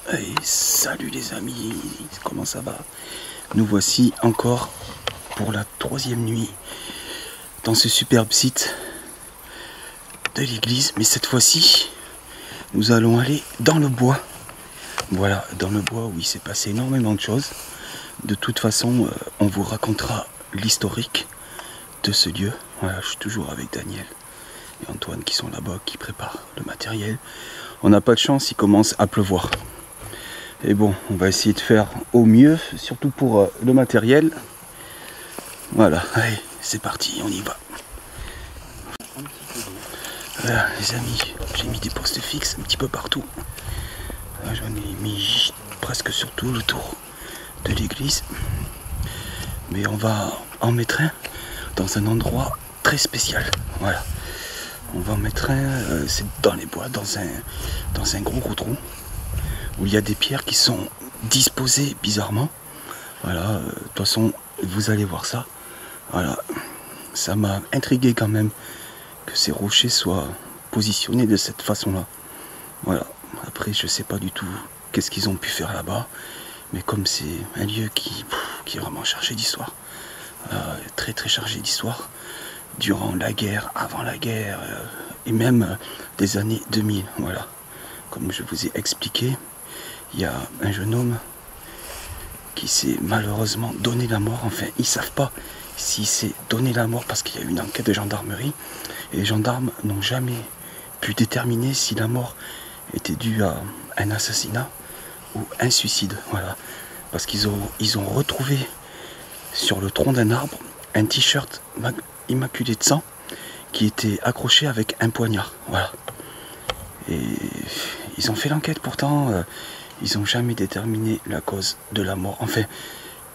Hey, salut les amis, comment ça va? Nous voici encore pour la 3e nuit dans ce superbe site de l'église. Mais cette fois-ci, nous allons aller dans le bois. Voilà, dans le bois où il s'est passé énormément de choses. De toute façon, on vous racontera l'historique de ce lieu. Voilà, je suis toujours avec Daniel et Antoine qui sont là-bas, qui préparent le matériel. On n'a pas de chance, il commence à pleuvoir. Et bon, on va essayer de faire au mieux, surtout pour le matériel. Voilà, allez, c'est parti, on y va. Voilà, les amis, j'ai mis des postes fixes un petit peu partout. J'en ai mis presque sur tout le tour de l'église. Mais on va en mettre un dans un endroit très spécial. Voilà. On va en mettre un, c'est dans les bois, dans un gros trou, où il y a des pierres qui sont disposées bizarrement. Voilà, de toute façon, vous allez voir ça. Voilà, ça m'a intrigué quand même que ces rochers soient positionnés de cette façon-là. Voilà, après je sais pas du tout qu'est-ce qu'ils ont pu faire là-bas, mais comme c'est un lieu qui est vraiment chargé d'histoire, très très chargé d'histoire, durant la guerre, avant la guerre, et même des années 2000, voilà. Comme je vous ai expliqué, il y a un jeune homme qui s'est malheureusement donné la mort. Enfin, ils ne savent pas s'il s'est donné la mort parce qu'il y a eu une enquête de gendarmerie. Et les gendarmes n'ont jamais pu déterminer si la mort était due à un assassinat ou un suicide. Voilà. Parce qu'ils ont retrouvé sur le tronc d'un arbre un t-shirt immaculé de sang qui était accroché avec un poignard. Voilà. Et ils ont fait l'enquête pourtant. Ils n'ont jamais déterminé la cause de la mort. Enfin,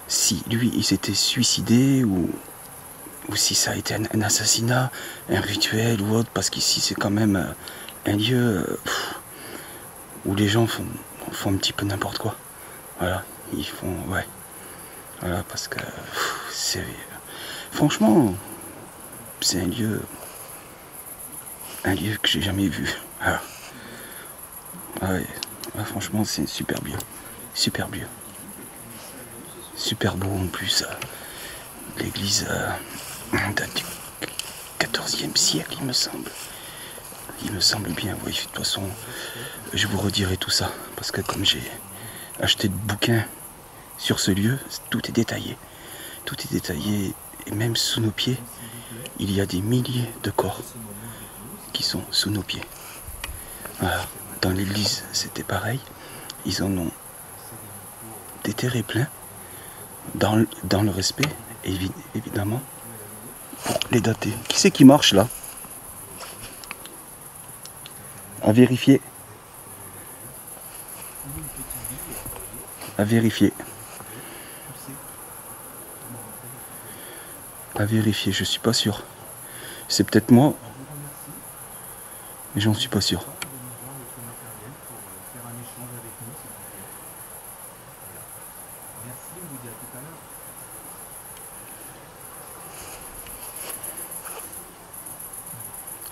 si lui, il s'était suicidé ou si ça a été un assassinat, un rituel ou autre, parce qu'ici, c'est quand même un lieu où les gens font un petit peu n'importe quoi. Voilà, ils font... Ouais. Voilà, parce que c'est... Franchement, c'est un lieu que j'ai jamais vu. Voilà. Ouais. Ah, franchement, c'est super bien. Super bien. Super beau en plus. L'église date du 14e siècle, il me semble. Il me semble bien, oui. De toute façon, je vous redirai tout ça. Parce que comme j'ai acheté de bouquins sur ce lieu, tout est détaillé. Tout est détaillé. Et même sous nos pieds, il y a des milliers de corps qui sont sous nos pieds. Voilà. Dans l'église, c'était pareil. Ils en ont déterré plein, dans le respect, évidemment, pour les dater. Qui c'est qui marche là? À vérifier. À vérifier. À vérifier, je suis pas sûr. C'est peut-être moi, mais j'en suis pas sûr.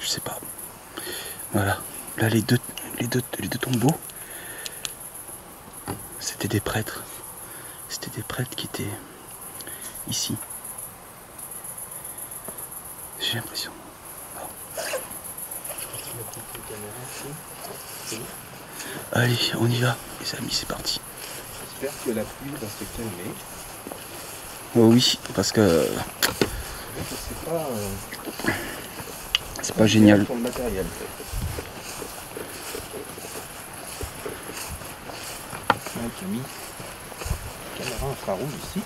Je sais pas. Voilà. Là, les deux tombeaux, c'était des prêtres. C'était des prêtres qui étaient ici. J'ai l'impression. Allez, on y va, les amis, c'est parti. J'espère que la pluie va se calmer. Oh oui, parce que c'est pas génial. Pour le matériel. J'ai mis la caméra infrarouge ici.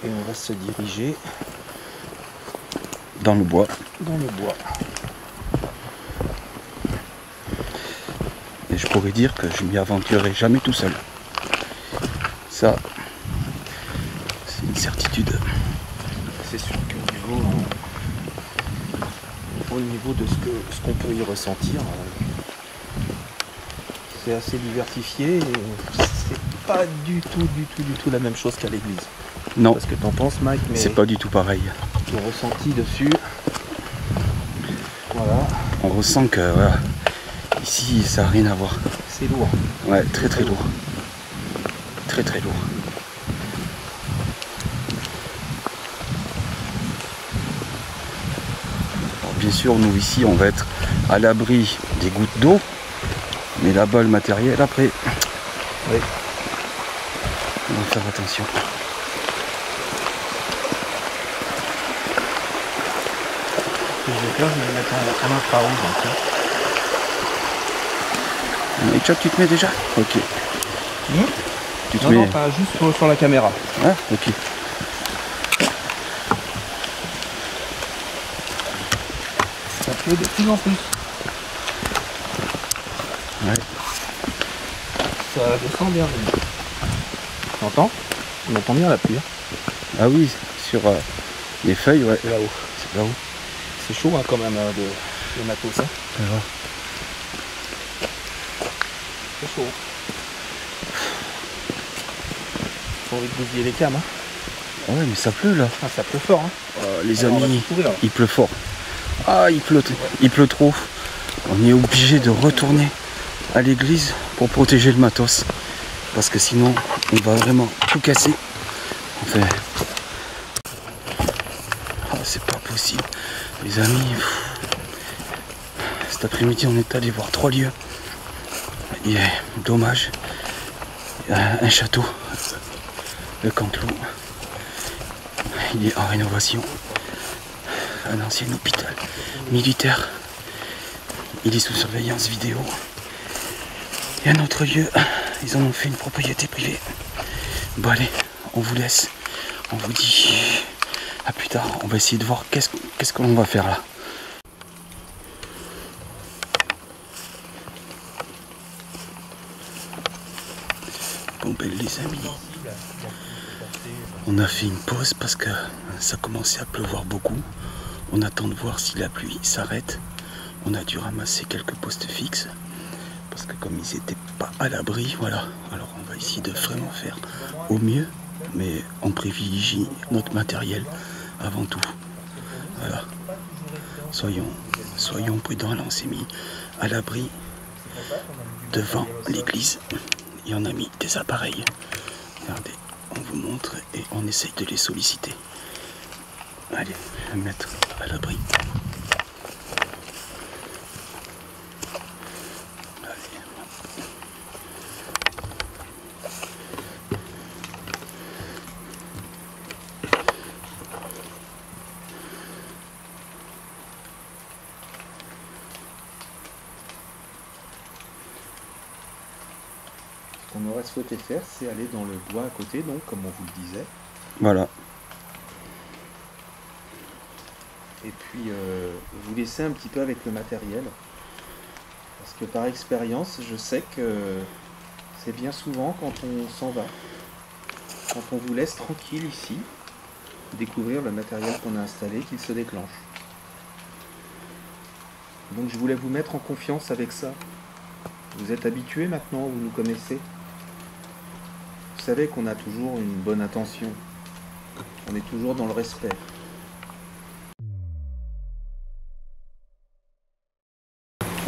Et on va se diriger Dans le bois. dans le bois. Et je pourrais dire que je m'y aventurerai jamais tout seul. Ça, c'est une certitude. C'est sûr qu'au niveau de ce qu'on peut y ressentir, c'est assez diversifié et c'est pas du tout la même chose qu'à l'église. Non, Parce que t'en penses, Mike, mais c'est pas du tout pareil. le ressenti dessus, voilà. On ressent que voilà, ici ça n'a rien à voir. C'est lourd. Ouais, très très lourd. Très très lourd. Alors, bien sûr, nous ici on va être à l'abri des gouttes d'eau, mais là-bas le matériel après. Oui. On va faire attention. Je vais faire, je vais mettre un infrarouge. Et Chuck, tu te mets déjà? Ok. Tu te Non, mets... non, pas juste sur la caméra. Ah, ok. Ça pleut de plus en plus. Ouais. Ça descend bien. Tu entends? On entend bien la pluie. Hein. Ah oui, sur les feuilles, ouais. Là-haut. C'est là-haut. C'est chaud hein, quand même de matos. Hein. C'est chaud. Faut envie de bousiller les cams. Hein. Ouais, mais ça pleut là. Ah, ça pleut fort. Hein. Les Alors, amis, on va tout il pleut fort. Ah, il pleut trop. On est obligé de retourner à l'église pour protéger le matos. Parce que sinon, on va vraiment tout casser. Enfin... Ah, c'est pas possible. Les amis, cet après-midi, on est allé voir 3 lieux. Et dommage. Il y a un château, le Cantelou. Il est en rénovation. Un ancien hôpital militaire. Il est sous surveillance vidéo. Et un autre lieu, ils en ont fait une propriété privée. Bon allez, on vous laisse. On vous dit à plus tard. On va essayer de voir qu'est-ce qu'on va faire là. Bon ben les amis, on a fait une pause parce que ça commençait à pleuvoir beaucoup. On attend de voir si la pluie s'arrête. On a dû ramasser quelques postes fixes parce que comme ils n'étaient pas à l'abri, voilà. Alors on va essayer de vraiment faire au mieux, mais on privilégie notre matériel avant tout. Voilà. Soyons prudents. Là on s'est mis à l'abri devant l'église et on a mis des appareils. Regardez, on vous montre et on essaye de les solliciter. Allez, je vais me mettre à l'abri. Ce qu'on aurait souhaité faire, c'est aller dans le bois à côté, donc comme on vous le disait. Voilà. Et puis vous laisser un petit peu avec le matériel. Parce que par expérience, je sais que c'est bien souvent quand on s'en va, quand on vous laisse tranquille ici, découvrir le matériel qu'on a installé, qu'il se déclenche. Donc je voulais vous mettre en confiance avec ça. Vous êtes habitués maintenant, vous nous connaissez. Vous savez qu'on a toujours une bonne intention. On est toujours dans le respect.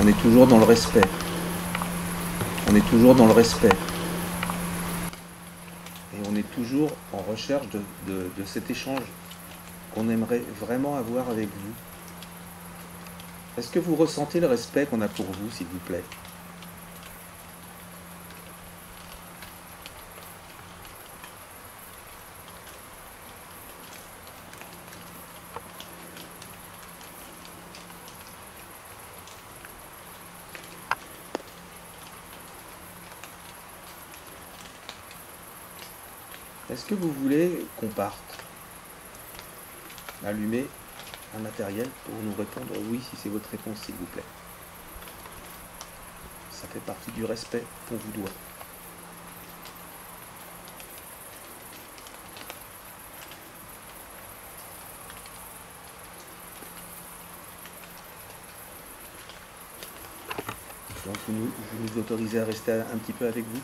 On est toujours dans le respect. On est toujours dans le respect. Et on est toujours en recherche de cet échange qu'on aimerait vraiment avoir avec vous. Est-ce que vous ressentez le respect qu'on a pour vous, s'il vous plaît ? Est-ce que vous voulez qu'on parte? Allumer un matériel pour nous répondre oui si c'est votre réponse, s'il vous plaît. Ça fait partie du respect qu'on vous doit. Donc vous nous autorisez à rester un petit peu avec vous?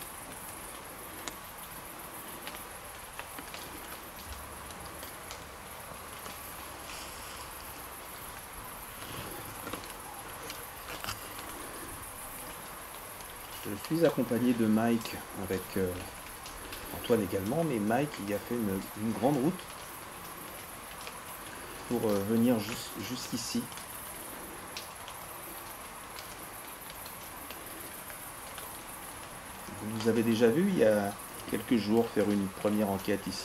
Je suis accompagné de Mike avec Antoine également, mais Mike il a fait une grande route pour venir jusqu'ici. Vous nous avez déjà vu il y a quelques jours faire une première enquête ici.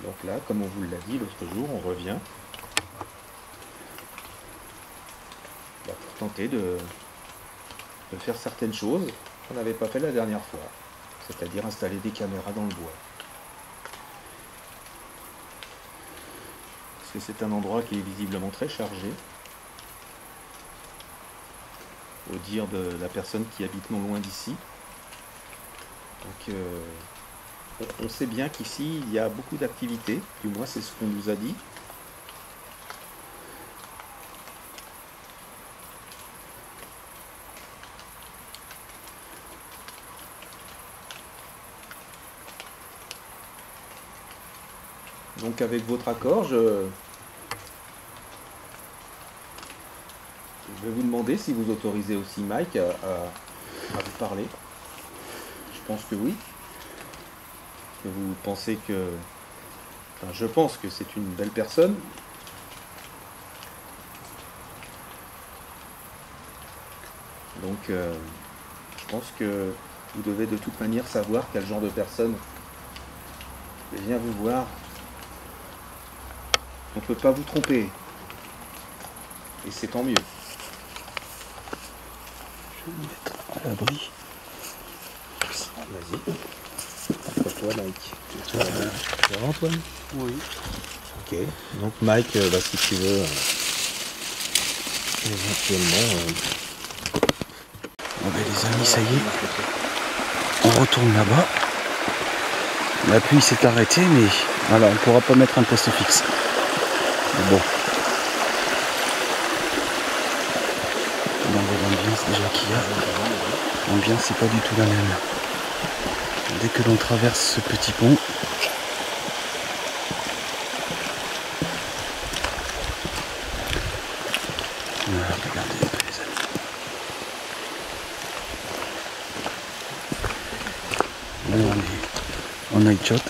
Donc là, comme on vous l'a dit l'autre jour, on revient pour tenter de faire certaines choses qu'on n'avait pas fait la dernière fois, c'est-à-dire installer des caméras dans le bois. Parce que c'est un endroit qui est visiblement très chargé, au dire de la personne qui habite non loin d'ici. Donc on sait bien qu'ici il y a beaucoup d'activités, du moins c'est ce qu'on nous a dit. Donc avec votre accord, je vais vous demander si vous autorisez aussi Mike à vous parler. Je pense que oui. Que vous pensez que... Enfin, je pense que c'est une belle personne. Donc je pense que vous devez de toute manière savoir quel genre de personne vient vous voir. On ne peut pas vous tromper. Et c'est tant mieux. Je vais me mettre à l'abri. Vas-y. Toi, Mike. Ça va, Antoine? Oui. Ok. Donc Mike, si tu veux, éventuellement... Bon ben les amis, ça y est. On retourne là-bas. La pluie s'est arrêtée, mais voilà, on ne pourra pas mettre un poste fixe. Mais bon. Dans l'ambiance déjà qu'il y a, l'ambiance c'est pas du tout la même. Dès que l'on traverse ce petit pont, voilà, regardez un peu les amis. Là on est en night shot.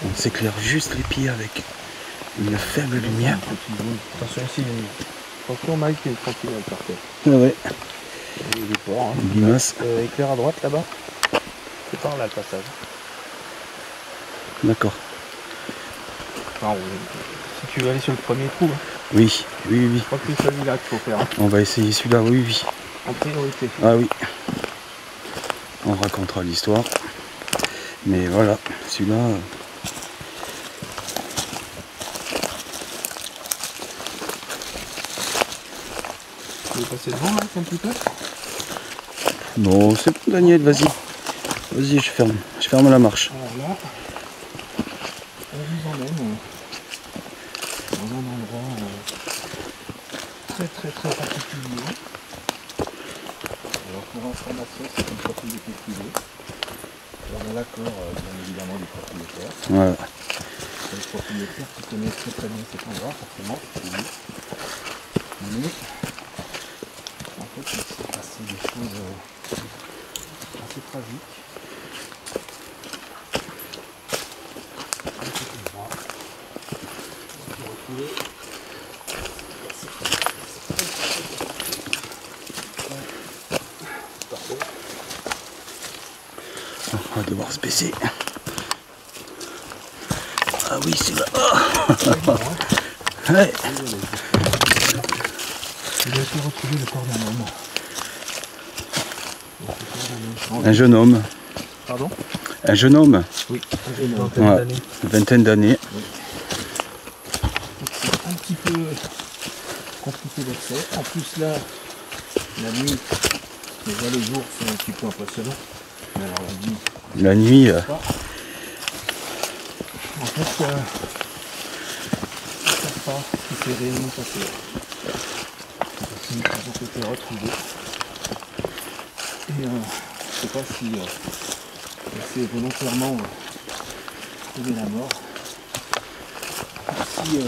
On s'éclaire juste les pieds avec une faible lumière. Attention ici, attention Mike, il est tranquille avec par terre. Ouais. Il est fort, hein. Limace. Éclair à droite là-bas. C'est par là le passage. D'accord. Enfin, si tu veux aller sur le premier trou, hein. Oui, oui, oui. Je crois que c'est celui-là qu'il faut faire. Hein. On va essayer celui-là, oui, oui. En priorité. Ah oui. On racontera l'histoire. Mais voilà, celui-là... Tu veux passer devant Mike un petit peu? Non, c'est bon Daniel, vas-y. Vas-y, je ferme la marche. Alors là, on vous emmène dans un endroit très particulier. Alors pour information, c'est une propriété privée. On a l'accord bien évidemment du propriétaire. Voilà. C'est le propriétaire qui connaît très bien cet endroit, forcément, c'est lui. Mais en fait, il s'est passé des choses assez tragiques. On va devoir se baisser. Ah oui, c'est là. Oh. Ouais. Il a été retrouvé le corps d'un homme. Un jeune homme. Pardon? Un jeune homme. Oui, une vingtaine d'années. Oui. C'est un petit peu compliqué d'accès. En plus là, la nuit, déjà les jours sont un petit peu impressionnants. Mais alors la nuit. La nuit. En fait, je ne sais pas ce qui s'est réellement passé. Ils ont été retrouvés. Et je ne sais pas si c'est volontairement trouver la mort. Si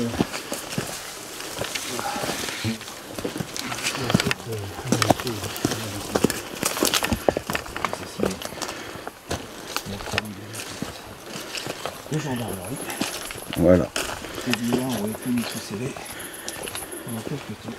gendarmerie. Voilà. Les biens ont été mis sous scellé pendant quelques temps.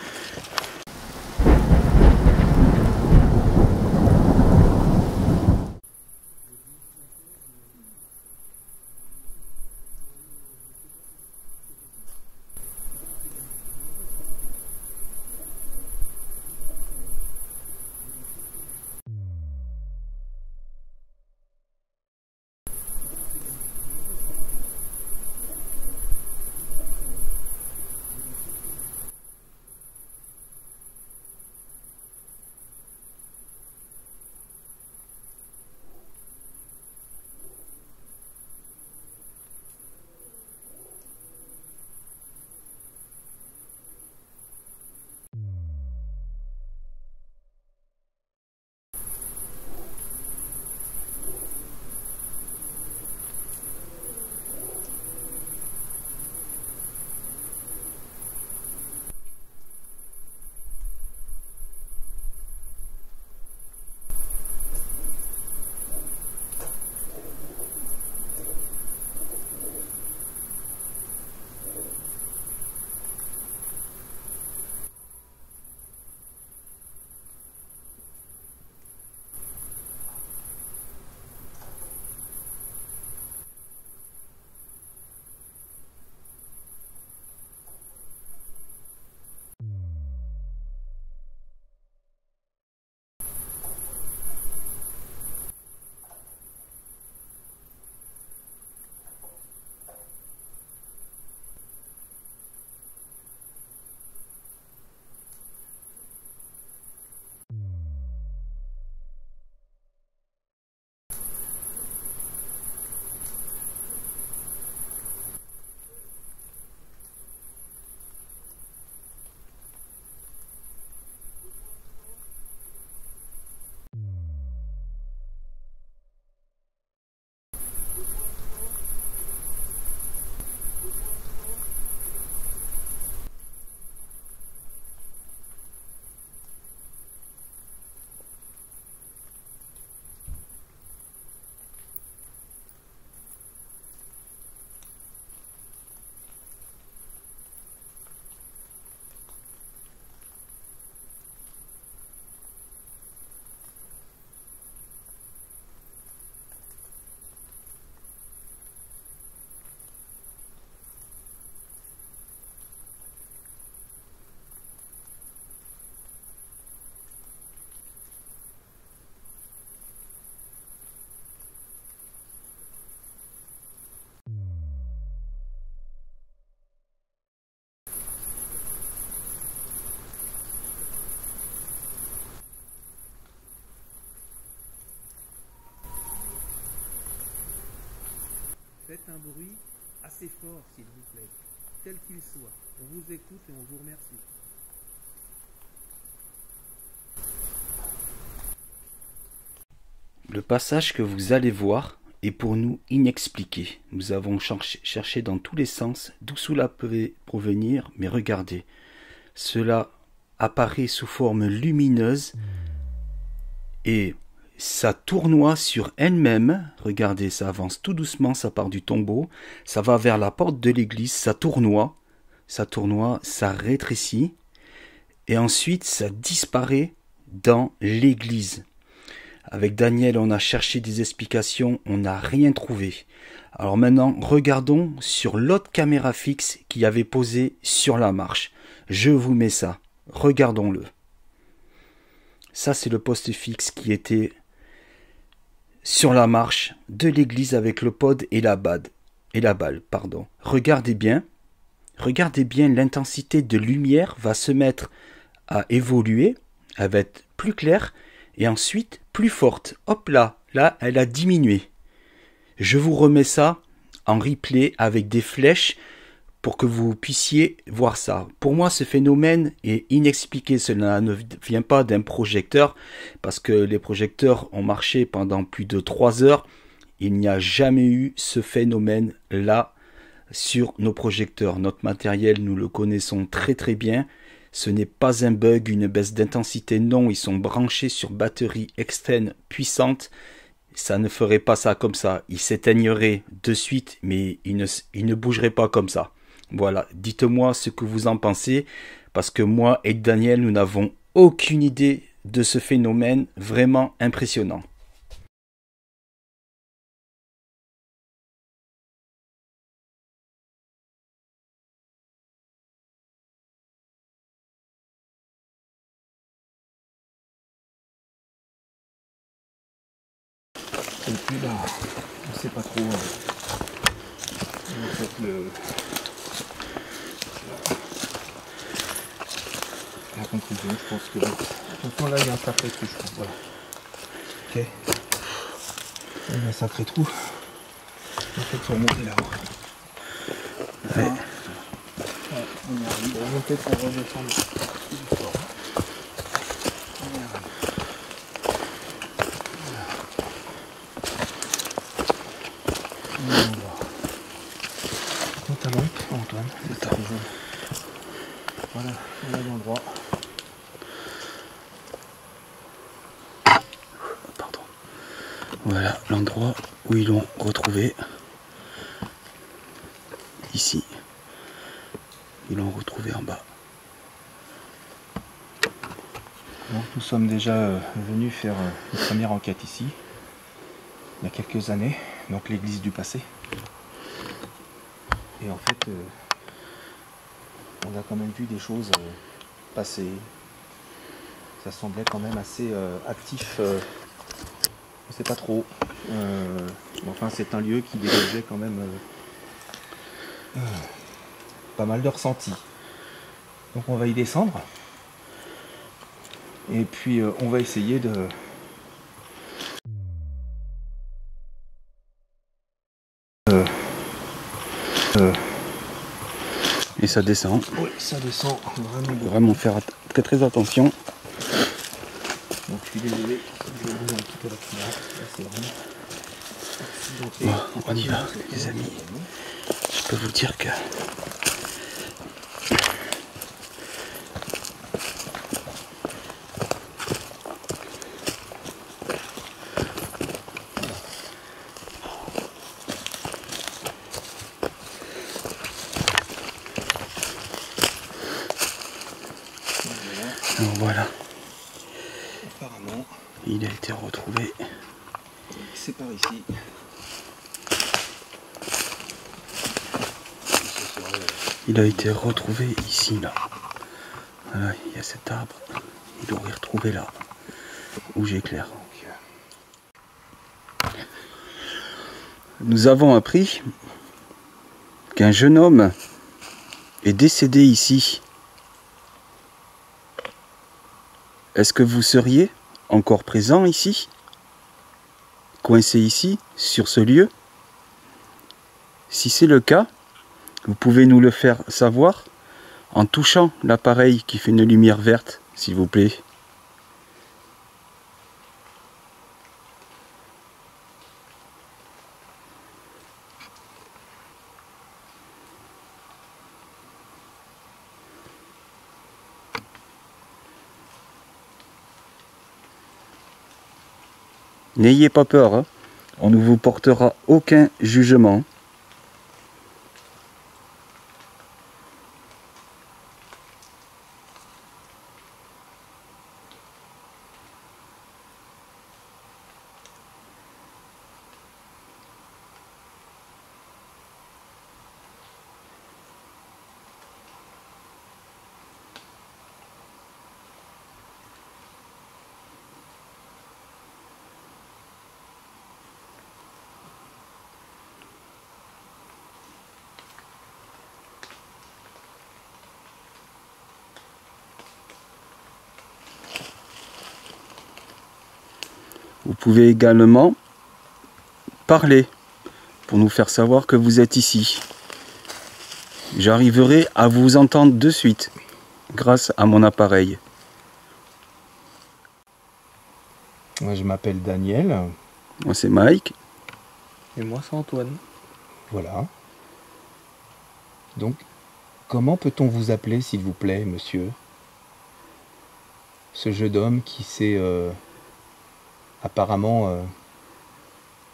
Faites un bruit assez fort, s'il vous plaît, tel qu'il soit. On vous écoute et on vous remercie. Le passage que vous allez voir est pour nous inexpliqué. Nous avons cherché dans tous les sens d'où cela pouvait provenir, mais regardez, cela apparaît sous forme lumineuse et ça tournoie sur elle-même. Regardez, ça avance tout doucement, ça part du tombeau, ça va vers la porte de l'église, ça tournoie, ça rétrécit et ensuite ça disparaît dans l'église. Avec Daniel, on a cherché des explications, on n'a rien trouvé. Alors maintenant, regardons sur l'autre caméra fixe qui avait posé sur la marche. Je vous mets ça, regardons-le. Ça, c'est le poste fixe qui était sur la marche de l'église avec le pod et la balle. Regardez bien, l'intensité de lumière va se mettre à évoluer, elle va être plus claire et ensuite plus forte. Hop là, elle a diminué. Je vous remets ça en replay avec des flèches pour que vous puissiez voir ça. Pour moi, ce phénomène est inexpliqué. Cela ne vient pas d'un projecteur, parce que les projecteurs ont marché pendant plus de 3 heures. Il n'y a jamais eu ce phénomène-là sur nos projecteurs. Notre matériel, nous le connaissons très très bien. Ce n'est pas un bug, une baisse d'intensité, non. Ils sont branchés sur batterie externe puissante. ça ne ferait pas ça comme ça. Il s'éteignerait de suite, mais il ne bougerait pas comme ça. Voilà, dites-moi ce que vous en pensez, parce que moi et Daniel, nous n'avons aucune idée de ce phénomène vraiment impressionnant. Et puis là, on sait pas trop en fait la conclusion. Je pense que attention, là il y a un sacré trou, je trouve. Voilà. Ok. Il y a un sacré trou. En fait, il faut remonter là-haut. Ouais. On y arrive. On va peut-être redescendre plus fort. On y arrive. Antoine, c'est ça. Voilà l'endroit. Pardon. Voilà l'endroit où ils l'ont retrouvé. Ici. Ils l'ont retrouvé en bas. Donc, nous sommes déjà venus faire une première enquête ici, il y a quelques années, donc l'église du passé. Et en fait, on a quand même vu des choses passer. Ça semblait quand même assez actif. On ne sait pas trop. Enfin, c'est un lieu qui dégageait quand même pas mal de ressentis. Donc on va y descendre. Et puis on va essayer de... Et ça descend. Oui, ça descend vraiment beaucoup. Vraiment faire très attention. Donc je suis désolé, je vais bouger un petit peu la caméra. Là c'est vraiment accidenté. Bon, on y va les amis. Je peux vous dire que... Alors voilà, Apparemment, il a été retrouvé. c'est par ici. Il a été retrouvé ici, là. Voilà, il y a cet arbre. Il l'aurait retrouvé là, où j'éclaire. Nous avons appris qu'un jeune homme est décédé ici. Est-ce que vous seriez encore présent ici? Coincé ici, sur ce lieu? Si c'est le cas, vous pouvez nous le faire savoir en touchant l'appareil qui fait une lumière verte, s'il vous plaît. N'ayez pas peur, hein. On ne vous portera aucun jugement. Vous pouvez également parler pour nous faire savoir que vous êtes ici. J'arriverai à vous entendre de suite grâce à mon appareil. Moi je m'appelle Daniel. Moi c'est Mike. Et moi, c'est Antoine. Voilà. Donc, comment peut-on vous appeler, s'il vous plaît, monsieur? Ce jeune homme qui s'est apparemment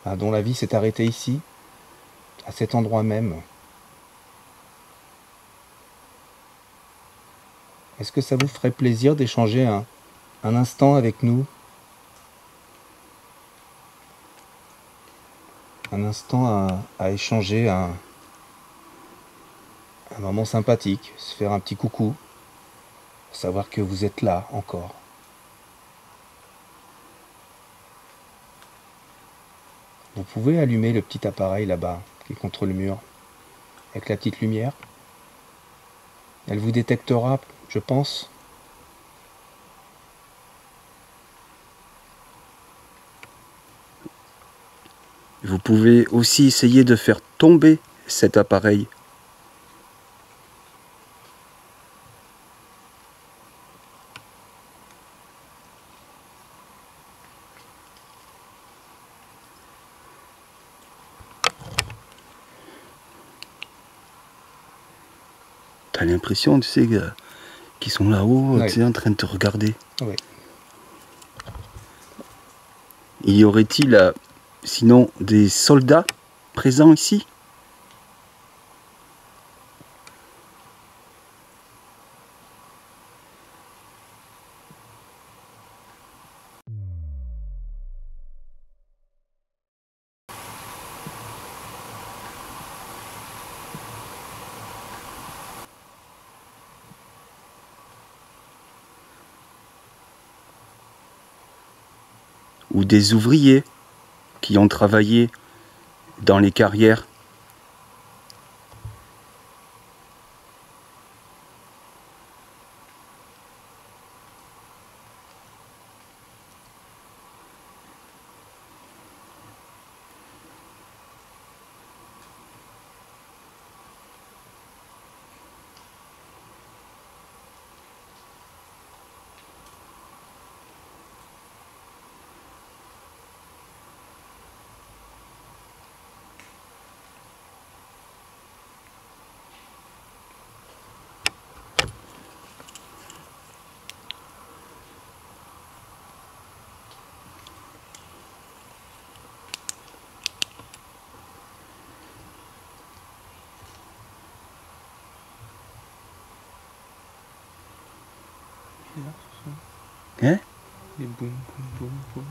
dont la vie s'est arrêtée ici, à cet endroit même. Est-ce que ça vous ferait plaisir d'échanger un instant avec nous? Un instant à échanger, un moment sympathique, se faire un petit coucou, savoir que vous êtes là encore. Vous pouvez allumer le petit appareil là-bas, qui est contre le mur, avec la petite lumière. Elle vous détectera, je pense. Vous pouvez aussi essayer de faire tomber cet appareil. T'as l'impression, tu sais, qu'ils sont là-haut, Ouais. tu sais, en train de te regarder. Oui. Y aurait-il sinon des soldats présents ici? Ou des ouvriers qui ont travaillé dans les carrières? Hein? Et boum, boum, boum, boum.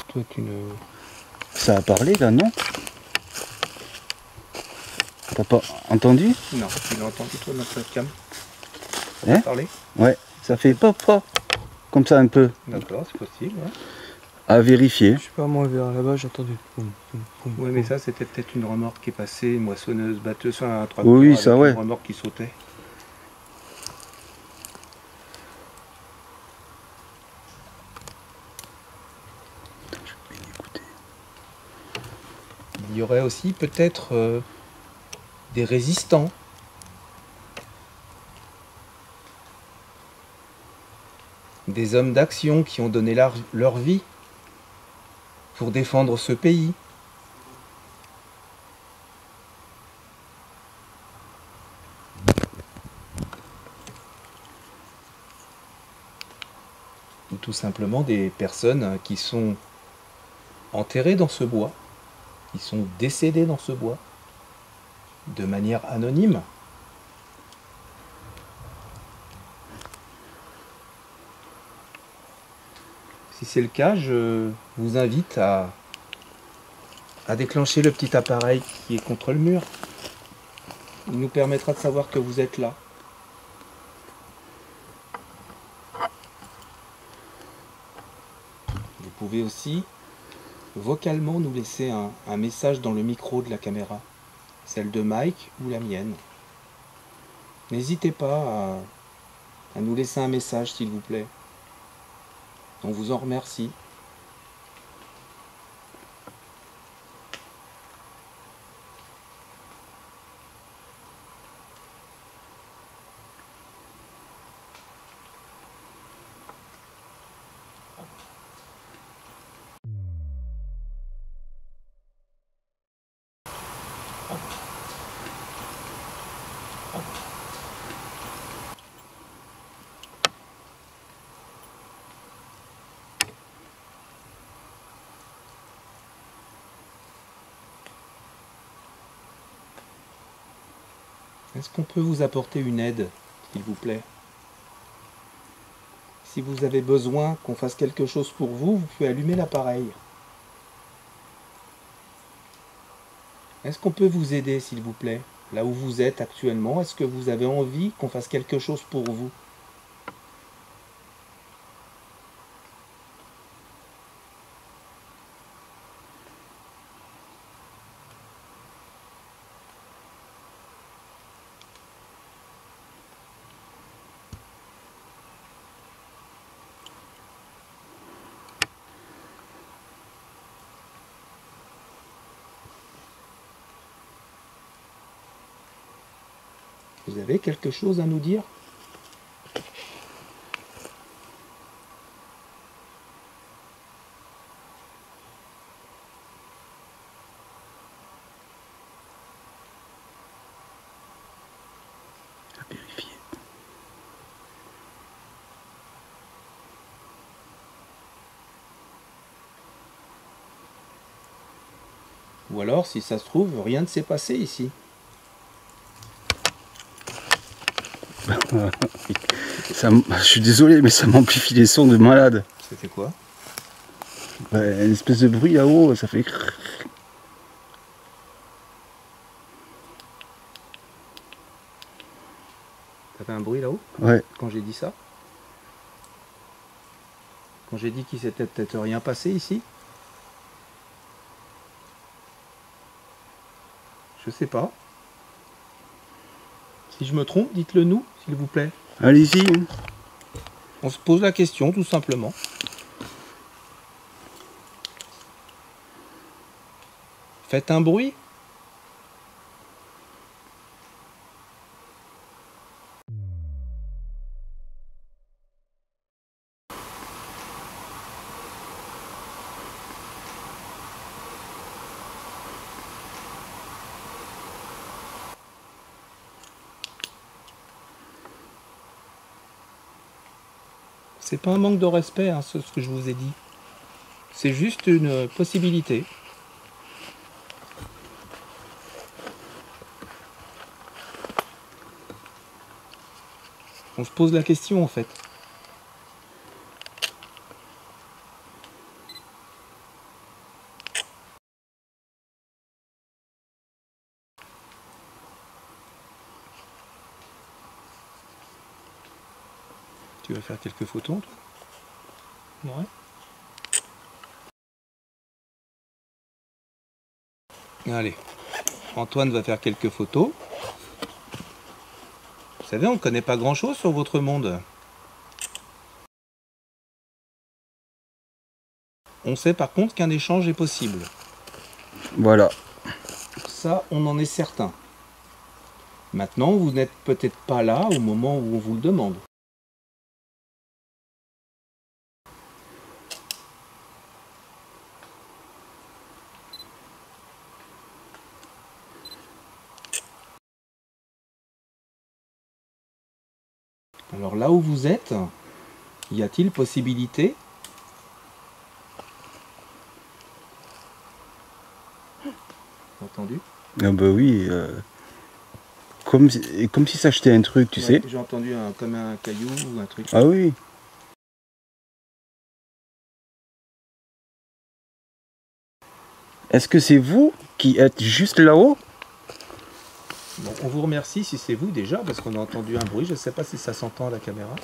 Toi, tu ne... Ça a parlé là, non? T'as pas entendu? Non, tu l'as entendu toi notre webcam? Hein? Parler? Ouais, ça fait pop pop, comme ça un peu, D'accord, c'est possible. Ouais. à vérifier. Je sais pas, moi vers là-bas j'ai entendu boum, boum, boum, Oui, boum. mais ça c'était peut-être une remorque qui est passée, une moissonneuse, batteuse, enfin un tracteur Oui, avec ça, ouais. une remorque qui sautait. Je vais l'écouter. Il y aurait aussi peut-être des résistants. Des hommes d'action qui ont donné leur vie pour défendre ce pays. Ou tout simplement des personnes qui sont enterrées dans ce bois, qui sont décédées dans ce bois, de manière anonyme. Si c'est le cas, je vous invite à déclencher le petit appareil qui est contre le mur. Il nous permettra de savoir que vous êtes là. Vous pouvez aussi vocalement nous laisser un message dans le micro de la caméra, celle de Mike ou la mienne. N'hésitez pas à nous laisser un message s'il vous plaît. On vous en remercie. Est-ce qu'on peut vous apporter une aide, s'il vous plaît? Si vous avez besoin qu'on fasse quelque chose pour vous, vous pouvez allumer l'appareil. Est-ce qu'on peut vous aider, s'il vous plaît? Là où vous êtes actuellement, est-ce que vous avez envie qu'on fasse quelque chose pour vous? Vous avez quelque chose à nous dire? À vérifier. Ou alors, si ça se trouve, rien ne s'est passé ici. Je suis désolé, mais ça m'amplifie les sons de malade. C'était quoi? Une espèce de bruit là-haut, ça fait... T'as fait un bruit là-haut? Ouais. Quand j'ai dit ça? Quand j'ai dit qu'il s'était peut-être rien passé ici? Je sais pas. Si je me trompe, dites-le nous, s'il vous plaît. Allez-y. On se pose la question, tout simplement. Faites un bruit. C'est pas un manque de respect, hein, ce que je vous ai dit. C'est juste une possibilité. On se pose la question en fait. Tu vas faire quelques photos, toi? Ouais. Allez, Antoine va faire quelques photos. Vous savez, on ne connaît pas grand-chose sur votre monde. On sait par contre qu'un échange est possible. Voilà. Ça, on en est certain. Maintenant, vous n'êtes peut-être pas là au moment où on vous le demande. Alors là où vous êtes, y a-t-il possibilité? Entendu? Ah bah oui. Comme si ça jetait un truc, tu sais. J'ai entendu comme un caillou ou un truc. Ah oui. Est-ce que c'est vous qui êtes juste là-haut? Bon, on vous remercie si c'est vous déjà, parce qu'on a entendu un bruit. Je ne sais pas si ça s'entend à la caméra.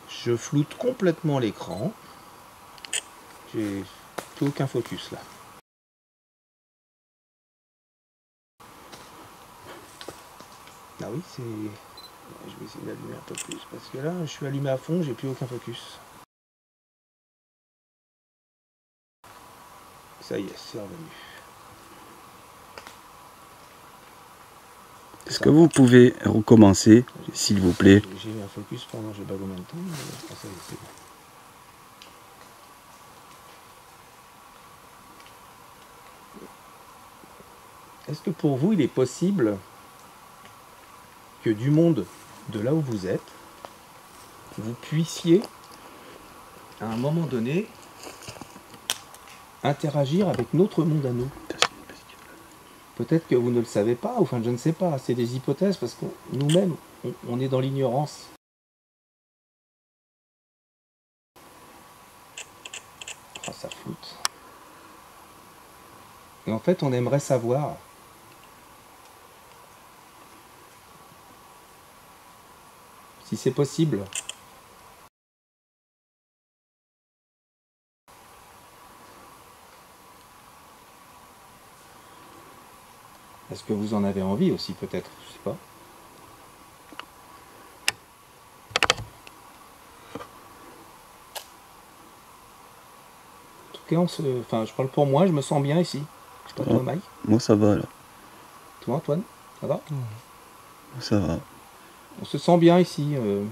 Je floute complètement l'écran. J'ai plus aucun focus là. Ah oui, c'est... Je vais essayer d'allumer un peu plus, parce que là, je suis allumé à fond, j'ai plus aucun focus. Ça y est, c'est revenu. Est-ce que vous pouvez recommencer, s'il vous plaît? J'ai eu un focus pendant je sais pas combien de temps, mais ça y est, c'est bon. Est-ce que pour vous, il est possible que du monde de là où vous êtes, vous puissiez, à un moment donné, interagir avec notre monde à nous? Peut-être que vous ne le savez pas, enfin je ne sais pas, c'est des hypothèses parce que nous-mêmes, on est dans l'ignorance. Oh, ça floute. Et en fait, on aimerait savoir si c'est possible. Est-ce que vous en avez envie aussi, peut-être? Je sais pas. En tout cas, enfin, je parle pour moi, je me sens bien ici. Je sais pas, toi, Mike? Moi ça va là. Toi, Antoine? Ça va? Ça va. On se sent bien ici. Je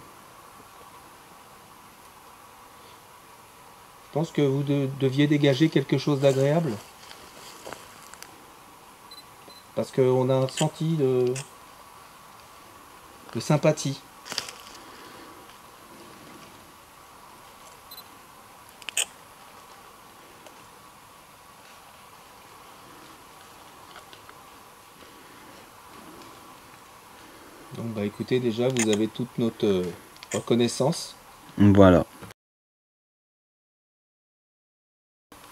pense que vous deviez dégager quelque chose d'agréable. Parce qu'on a un senti de sympathie. Donc bah écoutez, déjà vous avez toute notre reconnaissance. Voilà.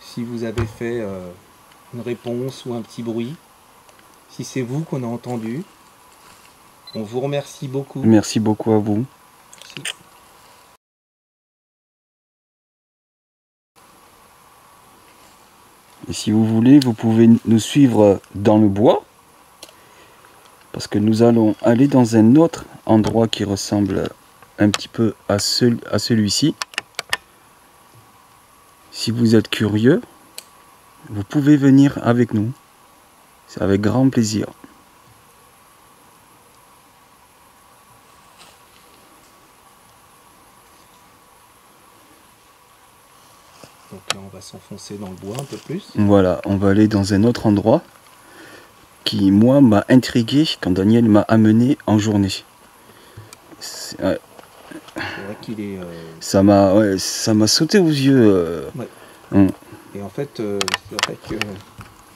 Si vous avez fait une réponse ou un petit bruit, si c'est vous qu'on a entendu, on vous remercie beaucoup. Merci beaucoup à vous. Merci. Et si vous voulez, vous pouvez nous suivre dans le bois. Parce que nous allons aller dans un autre endroit qui ressemble un petit peu à celui-ci. Si vous êtes curieux, vous pouvez venir avec nous. C'est avec grand plaisir. Donc là on va s'enfoncer dans le bois un peu plus. Voilà, on va aller dans un autre endroit qui, moi, m'a intrigué quand Daniel m'a amené en journée. C'est vrai qu'il est... Ça m'a sauté aux yeux. Ouais. Et en fait, c'est vrai que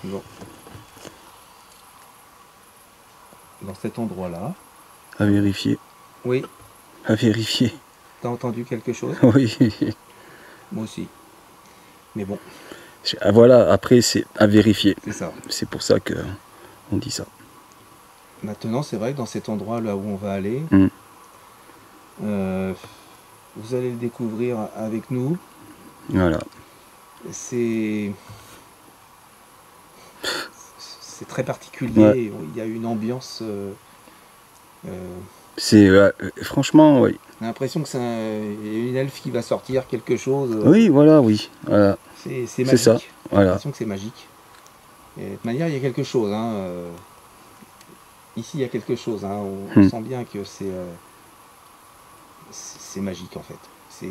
bon, dans cet endroit-là... À vérifier. Oui. À vérifier. T'as entendu quelque chose? Oui. Moi aussi. Mais bon. Voilà, après c'est à vérifier. C'est ça. C'est pour ça que on dit ça. Maintenant, c'est vrai que dans cet endroit-là où on va aller, vous allez le découvrir avec nous. Voilà. C'est très particulier. Ouais. Il y a une ambiance. C'est franchement, oui. On a l'impression que c'est une elfe qui va sortir quelque chose. Oui, voilà, oui. Voilà. C'est C'est magique. ça. J'ai Voilà. l'impression que c'est magique. Et de toute manière, il y a quelque chose. Ici, il y a quelque chose. On sent bien que c'est magique en fait. C'est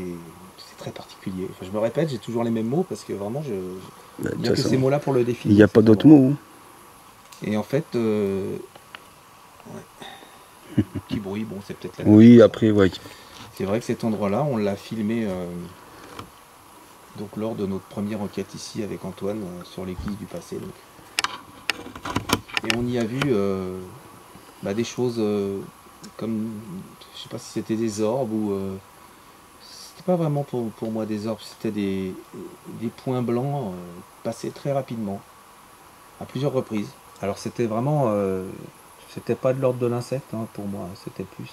très particulier. Enfin, je me répète, j'ai toujours les mêmes mots parce que vraiment, il n'y a que ces mots-là pour le définir. Il n'y a pas d'autres mots. Et en fait, petit bruit, bon, c'est peut-être la Oui, nature, après, oui. C'est vrai que cet endroit-là, on l'a filmé donc lors de notre première enquête ici avec Antoine sur l'église du passé. Donc. Et on y a vu des choses comme, je sais pas si c'était des orbes ou c'était pas vraiment pour moi des orbes, c'était des points blancs passés très rapidement, à plusieurs reprises. Alors c'était vraiment, c'était pas de l'ordre de l'insecte pour moi, c'était plus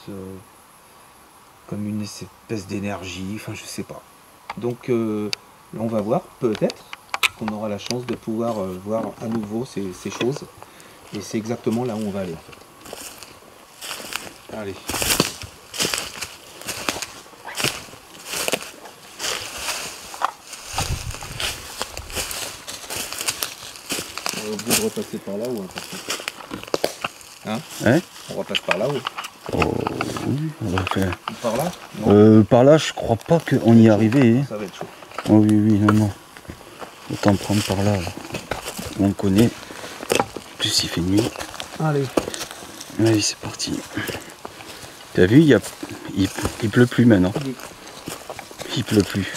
comme une espèce d'énergie, enfin je sais pas. Donc on va voir, peut-être qu'on aura la chance de pouvoir voir à nouveau ces choses. Et c'est exactement là où on va aller en fait. Allez. On va obligé de repasser par là-haut. Hein? On repasse par là-haut. Oh, oui, on va faire. Par là? Non. Par là, je crois pas qu'on y est arrivé. Hein. Ça va être chaud. Oh, oui, oui, non. Autant prendre par là. On connaît. En plus, il fait nuit. Allez. Allez, c'est parti. T'as vu, il pleut plus maintenant. Oui. Il pleut plus.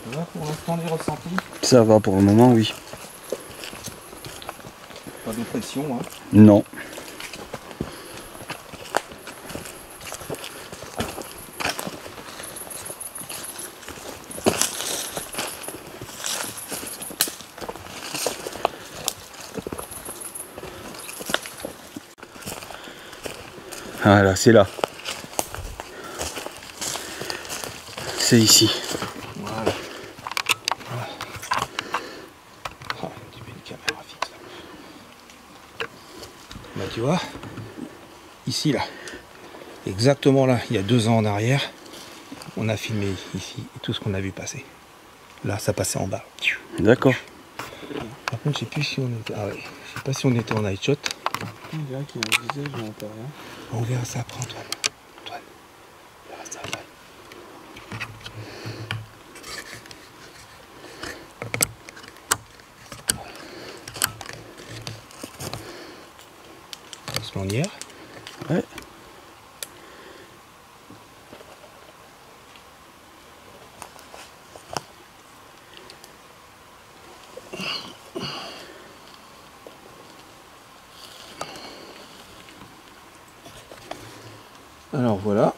Ça va pour l'instant les ressentis? Ça va pour le moment, oui. Pas de pression, hein. Non. Voilà, c'est là. C'est ici. Voilà. Oh, tu mets une caméra fixe là. Bah tu vois, ici là, exactement là, il y a 2 ans en arrière, on a filmé ici tout ce qu'on a vu passer. Là, ça passait en bas. D'accord. Par contre, je sais plus si on était. Ah ouais, je sais pas si on était en night shot. On dirait qu'il y a un visage, mais on peut rien. On verra ça après, Antoine. Antoine, on verra ça après. Osmanière. Ouais. Alors voilà.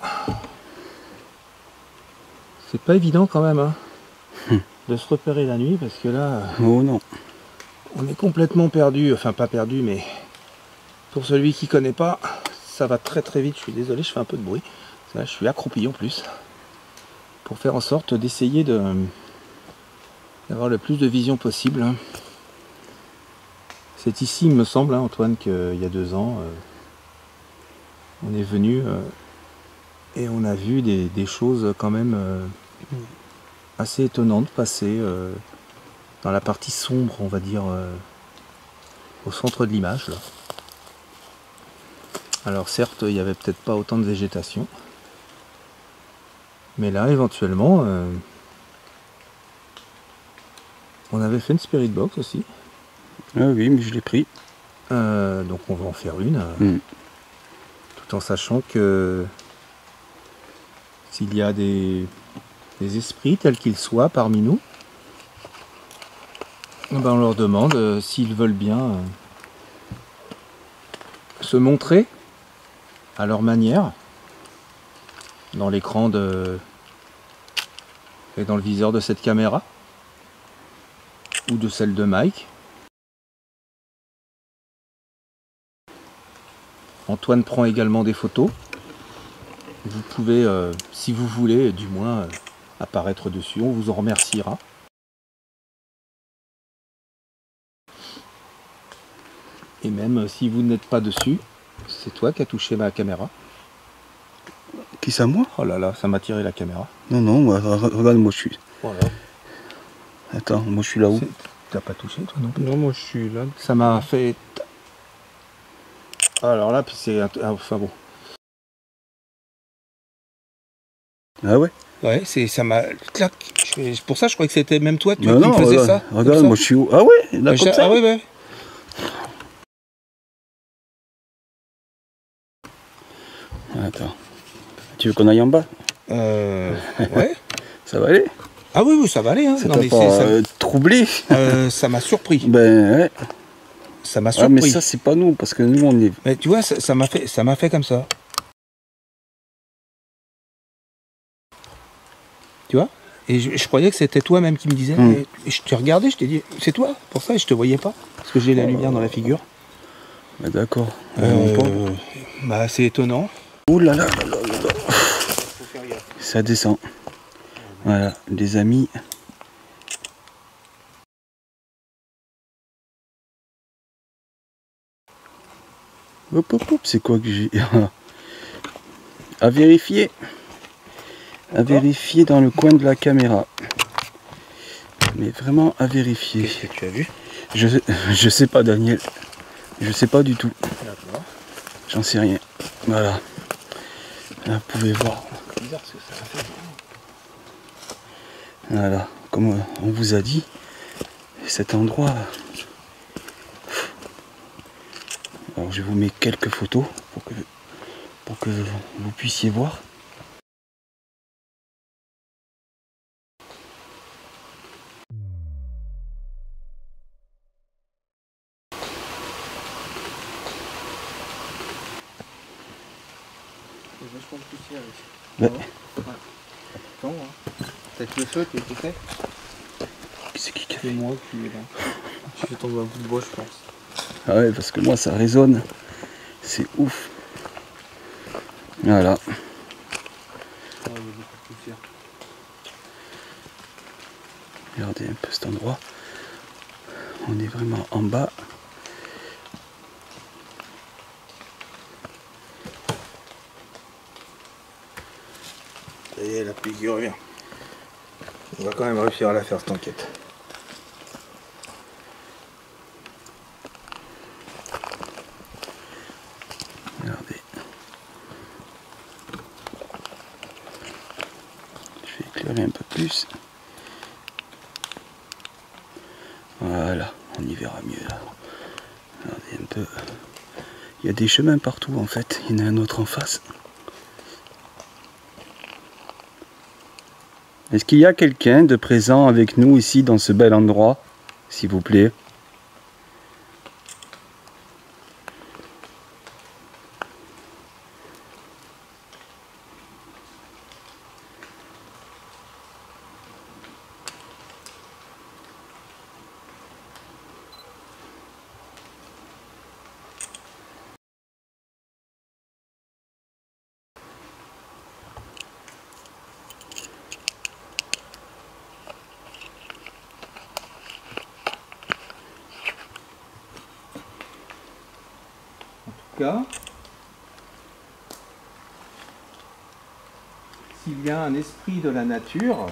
C'est pas évident quand même hein, de se repérer la nuit parce que là Oh non. on est complètement perdu, enfin pas perdu mais pour celui qui connaît pas, ça va très très vite, je suis désolé, je fais un peu de bruit. Là, je suis accroupi en plus. Pour faire en sorte d'essayer d'avoir le plus de vision possible. C'est ici, il me semble, hein, Antoine, qu'il y a 2 ans, on est venu et on a vu des choses quand même assez étonnantes passer dans la partie sombre, on va dire, au centre de l'image. Là. Alors certes, il n'y avait peut-être pas autant de végétation, mais là, éventuellement, on avait fait une spirit box aussi. Ah oui, mais je l'ai pris. Donc on va en faire une, tout en sachant que s'il y a des esprits tels qu'ils soient parmi nous, ben on leur demande s'ils veulent bien se montrer à leur manière dans l'écran et dans le viseur de cette caméra ou de celle de Mike. Antoine prend également des photos. Vous pouvez, si vous voulez, du moins apparaître dessus. On vous en remerciera. Et même si vous n'êtes pas dessus, c'est toi qui as touché ma caméra. Qui ça, moi? Oh là là, ça m'a tiré la caméra. Non, non, moi, regarde, moi je suis. Voilà. Attends, moi je suis là-haut. T'as pas touché toi non plus? Non, moi je suis là. Ça m'a fait. Alors là, puis c'est. Enfin bon. Ah ouais? Ouais, ça m'a. Clac. Pour ça, je croyais que c'était même toi qui Bah non, me faisais regarde, ça. regarde, moi je suis où? Ah ouais, là comme ça? Ah ouais, ouais. Attends. Tu veux qu'on aille en bas? Ouais. Ça va aller? Ah oui, oui, ça va aller. Hein. Ça Non, t'a mais pas troublé? ça m'a surpris. Ben ouais. Ça m'a Ah, surpris. mais ça c'est pas nous, parce que nous on est... Mais tu vois, ça m'a fait comme ça. Tu vois? Et je croyais que c'était toi même qui me disais. Et je t'ai regardé, je t'ai dit, c'est toi. Pour ça, je te voyais pas. Parce que j'ai la lumière dans la figure. Bah d'accord. Bah c'est étonnant. Ouh là là là là là là. Ça descend. Voilà, les amis. Hop hop hop, c'est quoi que j'ai... À vérifier. À vérifier dans le coin de la caméra. Mais vraiment à vérifier. Qu'est-ce que tu as vu? Je sais pas, Daniel. Je sais pas du tout. D'accord. J'en sais rien. Voilà. Là, vous pouvez voir. C'est bizarre ce que ça fait. Voilà. Comme on vous a dit, cet endroit... Alors je vous mets quelques photos pour que vous puissiez voir. vachement de poussière ici. Ouais. Ouais. Attends, hein. Peut-être le feu qui a été fait. C'est qui a C'est fait? moi qui est là. J'ai fait tomber un bout de bois, je pense. Ah ouais, parce que moi ça résonne. C'est ouf. Voilà. Ah, il y a beaucoup de poussière. Regardez un peu cet endroit. On est vraiment en bas. Ça y est, la pluie qui revient. On va quand même réussir à la faire cette enquête. Regardez. Je vais éclairer un peu plus. Voilà, on y verra mieux là. Regardez un peu. Il y a des chemins partout en fait. Il y en a un autre en face. Est-ce qu'il y a quelqu'un de présent avec nous ici dans ce bel endroit, s'il vous plaît? Cas, s'il y a un esprit de la nature,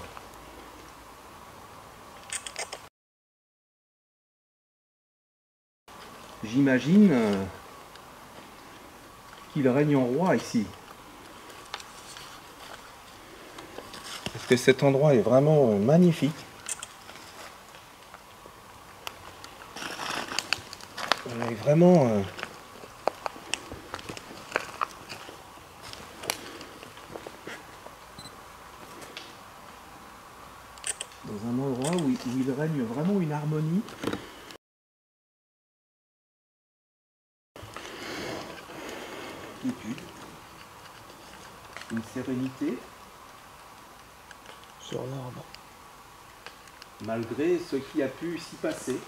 j'imagine qu'il règne en roi ici. Parce que cet endroit est vraiment magnifique. On est vraiment... Dans un endroit où il règne vraiment une harmonie. Une sérénité, Sur l'arbre. malgré ce qui a pu s'y passer.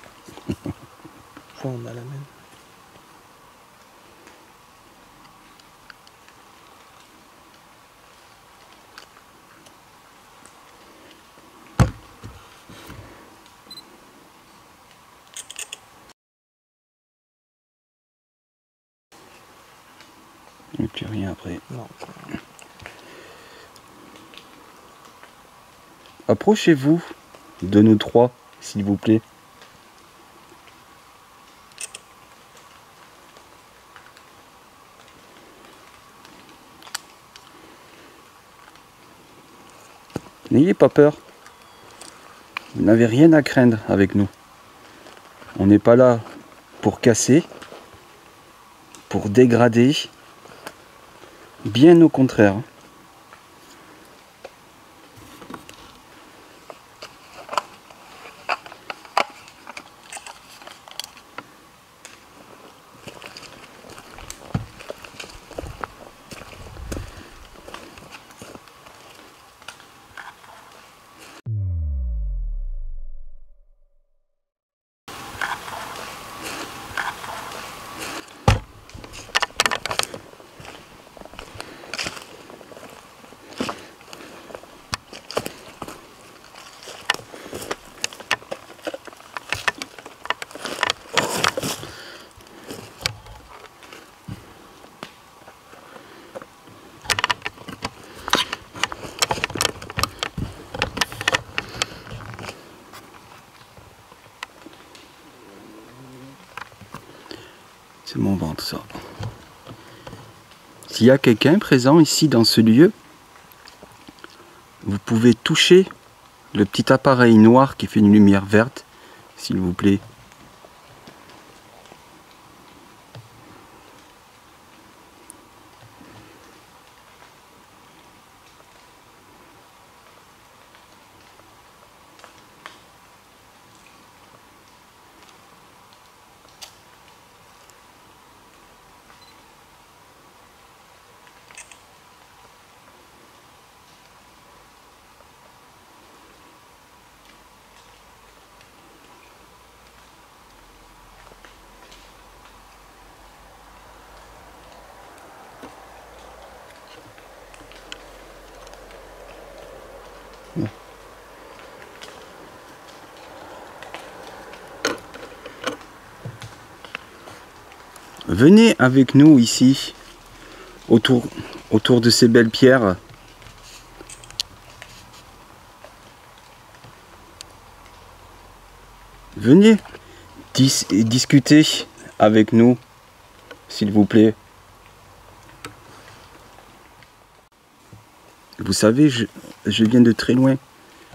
Enfin, on a la même. Et plus rien après. Non. Approchez-vous de nous trois, s'il vous plaît. N'ayez pas peur. Vous n'avez rien à craindre avec nous. On n'est pas là pour casser, pour dégrader. Bien au contraire. C'est mon ventre, ça. S'il y a quelqu'un présent ici dans ce lieu, vous pouvez toucher le petit appareil noir qui fait une lumière verte, s'il vous plaît. Venez avec nous ici, autour de ces belles pierres. Venez discuter avec nous, s'il vous plaît. Vous savez, je viens de très loin.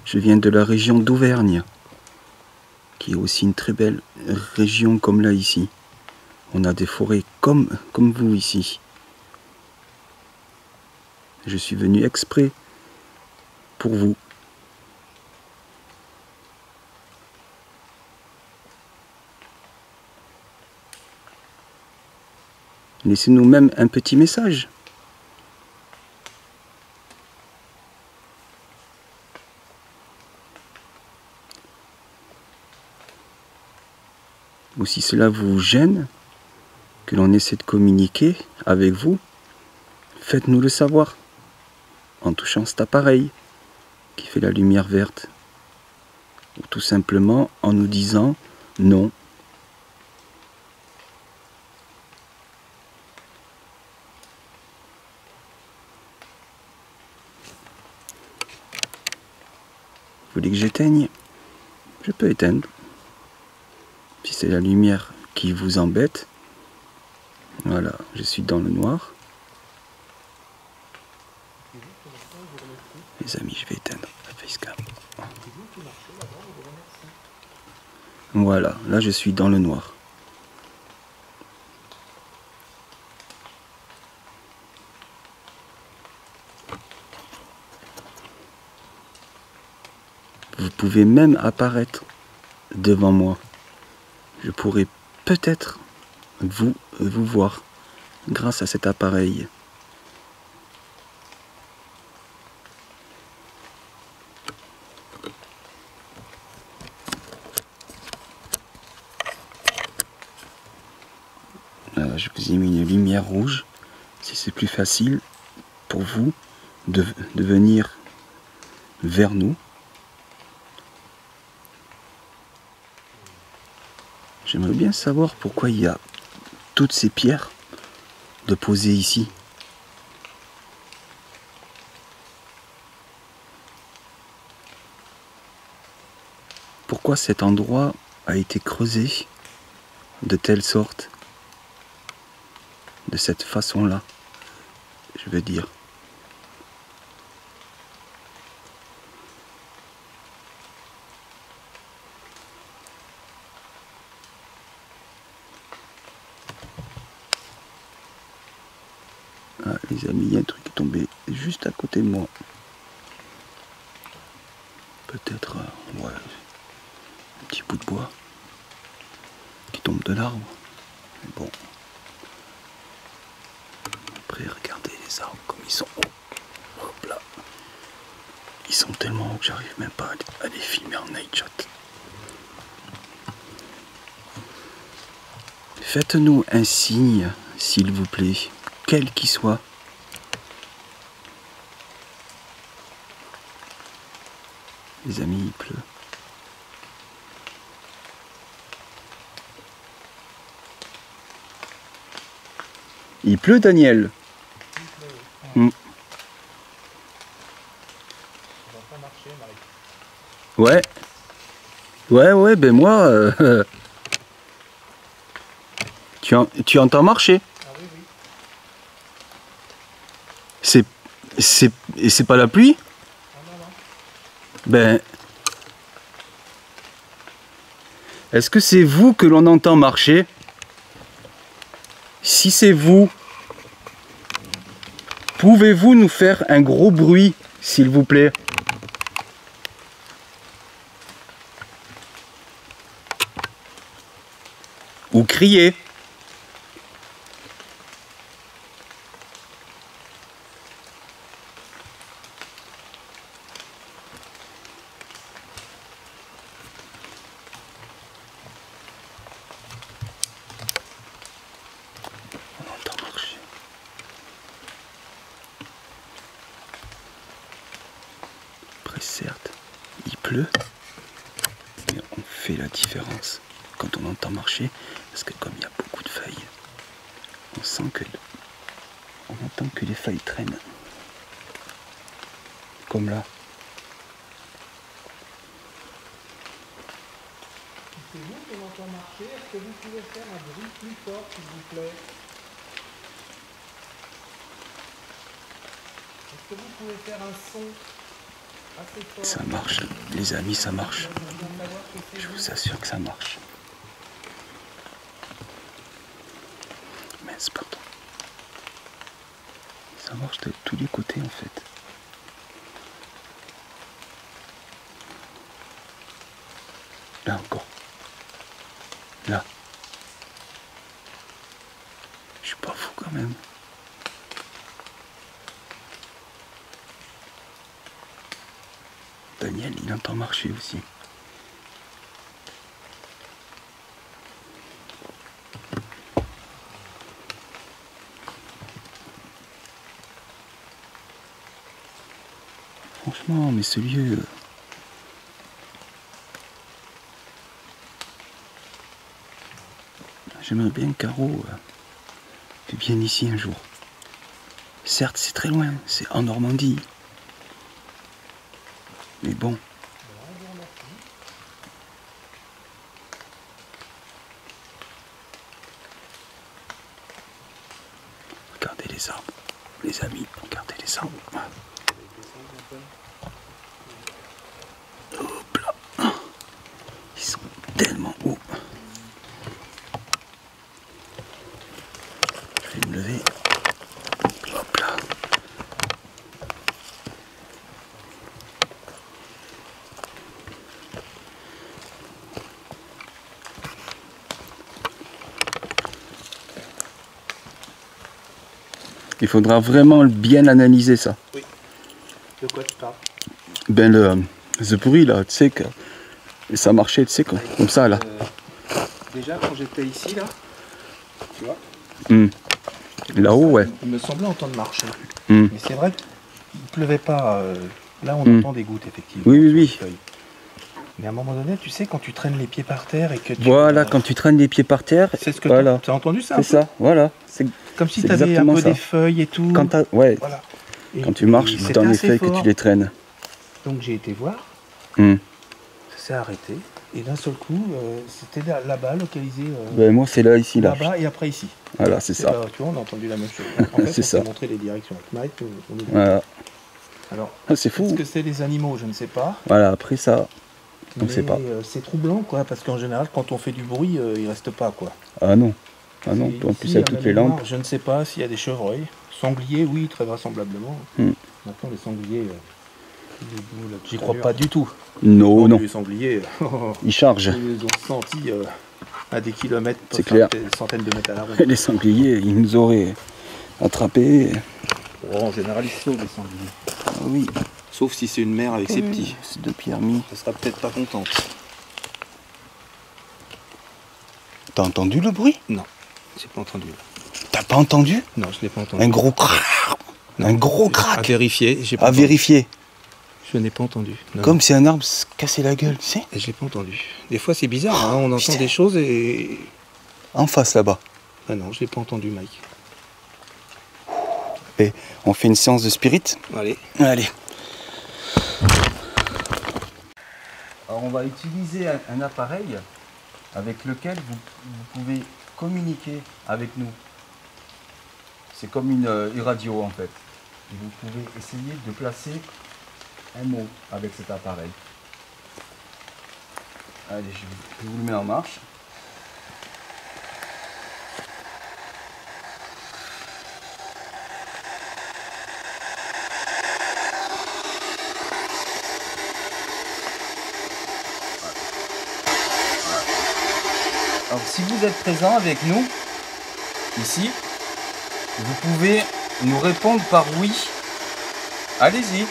Je viens de la région d'Auvergne, qui est aussi une très belle région comme là ici. On a des forêts comme vous ici. Je suis venu exprès pour vous. Laissez-nous même un petit message. Ou si cela vous gêne, que l'on essaie de communiquer avec vous, faites-nous le savoir en touchant cet appareil qui fait la lumière verte. Ou tout simplement en nous disant non. Vous voulez que j'éteigne? Je peux éteindre. Si c'est la lumière qui vous embête, voilà, je suis dans le noir. Les amis, je vais éteindre la facecam. Voilà, là je suis dans le noir. Vous pouvez même apparaître devant moi. Je pourrais peut-être vous voir grâce à cet appareil. Voilà, je vous ai mis une lumière rouge, si c'est plus facile pour vous de venir vers nous. J'aimerais bien savoir pourquoi il y a toutes ces pierres déposées ici. Pourquoi cet endroit a été creusé de telle sorte, de cette façon-là, je veux dire. Ah, les amis, il y a un truc qui est tombé juste à côté de moi. Peut-être, ouais, un petit bout de bois qui tombe de l'arbre. Mais bon. Après, regardez les arbres comme ils sont hauts. Hop là. Ils sont tellement hauts que j'arrive même pas à les filmer en night shot. Faites-nous un signe, s'il vous plaît, quel qu'il soit. Les amis, il pleut. Il pleut, Daniel. On va pas marcher, Marie. Ouais, ben moi... Tu entends marcher? Ah oui, oui. C'est pas la pluie? Ah non, non. Ben... Est-ce que c'est vous que l'on entend marcher? Si c'est vous, pouvez-vous nous faire un gros bruit, s'il vous plaît? Ou crier? On entend marcher. Après, certes, il pleut. Et on fait la différence quand on entend marcher, parce que comme il y a beaucoup de feuilles, on sent que on entend que les feuilles traînent. Comme là. C'est vous qu'on entend marcher. Est-ce que vous pouvez faire un bruit plus fort, s'il vous plaît? Est-ce que vous pouvez faire un son assez fort? Ça marche, les amis, ça marche. Je vous assure que ça marche. Mince, pardon. Ça marche de tous les côtés en fait. Là encore. Là. Je suis pas fou quand même. Daniel, il entend marcher aussi. Franchement, mais ce lieu... J'aimerais bien que Caro vienne ici un jour. Certes, c'est très loin, c'est en Normandie. Mais bon. Regardez les arbres, les amis, regardez les arbres. Hop là. Ils sont tellement hauts. Je vais me lever. Hop là. Il faudra vraiment bien analyser ça. Oui. De quoi tu parles? Ben le bruit là, tu sais que ça marchait, tu sais comme ça là. Déjà quand j'étais ici là, tu vois, Là-haut, ouais. il me semblait entendre marcher. Hmm. Mais c'est vrai qu'il ne pleuvait pas. Là on entend des gouttes effectivement. Oui, oui, sur les oui. feuilles. Mais à un moment donné, tu sais, quand tu traînes les pieds par terre et que tu... Voilà, quand tu traînes les pieds par terre, C'est ce que voilà. tu as entendu ça? C'est ça, voilà. C'est Comme si c'est tu avais un exactement peu ça. des feuilles et tout. quand, ouais, Voilà. quand tu marches c'était dans les assez feuilles que fort. tu les traînes. Donc j'ai été voir, Hmm. ça s'est arrêté. Et d'un seul coup, c'était là-bas, localisé Ben, moi, c'est là, ici, là. là-bas et après ici. Voilà, c'est ça. Là, tu vois, on a entendu la même chose. En fait, C'est on ça. s'est montré les directions avec Mike. On est... Voilà. Alors, Ah, c'est est-ce fou. que c'est des animaux? Je ne sais pas. Voilà, après ça, on Mais, sait pas. c'est troublant, quoi, parce qu'en général, quand on fait du bruit, il reste pas, quoi. Ah non. Ah non, Et en plus ici, avec à ma toutes les mémoire, lampes. Je ne sais pas s'il y a des chevreuils. Sangliers, oui, très vraisemblablement. Maintenant, les sangliers, j'y crois pas du tout. Non, non. Les sangliers, Ils chargent. ils les ont sentis à des kilomètres, C'est clair. des centaines de mètres à la ronde. Les sangliers, ils nous auraient attrapés. En général, ils se sauvent, les sangliers. Ah oui. Sauf si c'est une mère avec ses petits. C'est deux Pierre-Mis. Elle sera peut-être pas contente. T'as entendu le bruit? Non, j'ai pas entendu. T'as pas entendu? Non, je l'ai pas entendu. Un gros crack. Un gros À crack. vérifier, j'ai pas À entendu. vérifier. Je n'ai pas entendu. Non, Comme si un arbre se cassait la gueule, tu sais? non. Je l'ai pas entendu. Des fois, c'est bizarre, hein, on entend Putain. des choses et... En face là-bas. Ah non, je l'ai pas entendu, Mike. Et on fait une séance de spirit. Allez. Allez. Alors on va utiliser un appareil avec lequel vous pouvez communiquer avec nous. C'est comme une radio en fait. Et vous pouvez essayer de placer un mot avec cet appareil. Allez, je vous le mets en marche. Alors si vous êtes présent avec nous, ici, vous pouvez nous répondre par oui. Allez-y.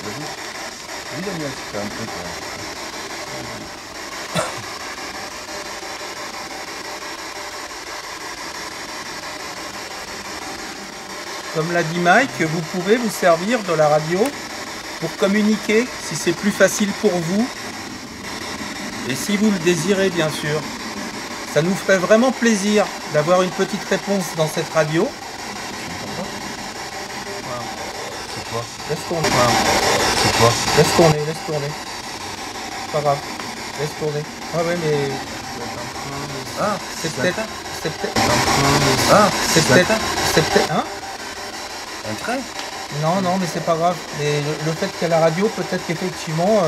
Oui, Daniel, c'est un truc. Comme l'a dit Mike, vous pouvez vous servir de la radio pour communiquer si c'est plus facile pour vous. Et si vous le désirez, bien sûr. Ça nous ferait vraiment plaisir d'avoir une petite réponse dans cette radio. C'est quoi? Laisse tourner. C'est quoi? Laisse tourner, laisse tourner. Pas grave. Laisse tourner. Ah ouais, mais Ah, c'est peut-être... C'est peut-être... Ah, C'est peut-être... C'est peut-être... Hein? un train? Non, non, mais c'est pas grave. Mais le fait qu'il y a la radio, peut-être qu'effectivement,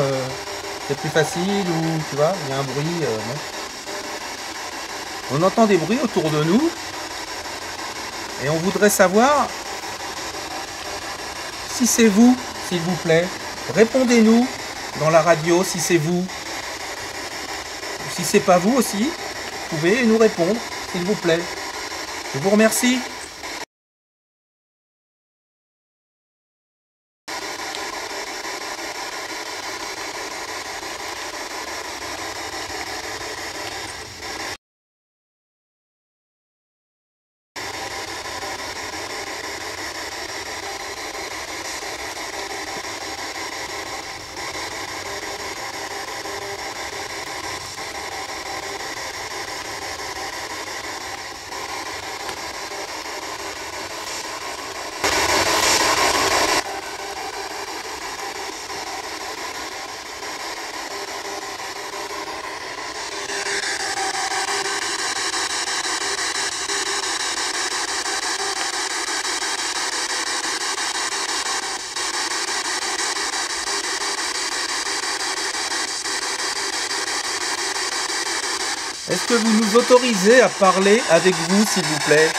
c'est plus facile ou, tu vois, il y a un bruit. Non. On entend des bruits autour de nous. Et on voudrait savoir si c'est vous, s'il vous plaît. Répondez-nous dans la radio si c'est vous. Si c'est pas vous aussi, vous pouvez nous répondre, s'il vous plaît. Je vous remercie. Est-ce que vous nous autorisez à parler avec vous, s'il vous plaît?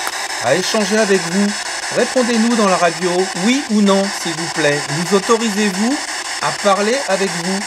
À échanger avec vous? Répondez-nous dans la radio, oui ou non, s'il vous plaît. Nous autorisez-vous à parler avec vous?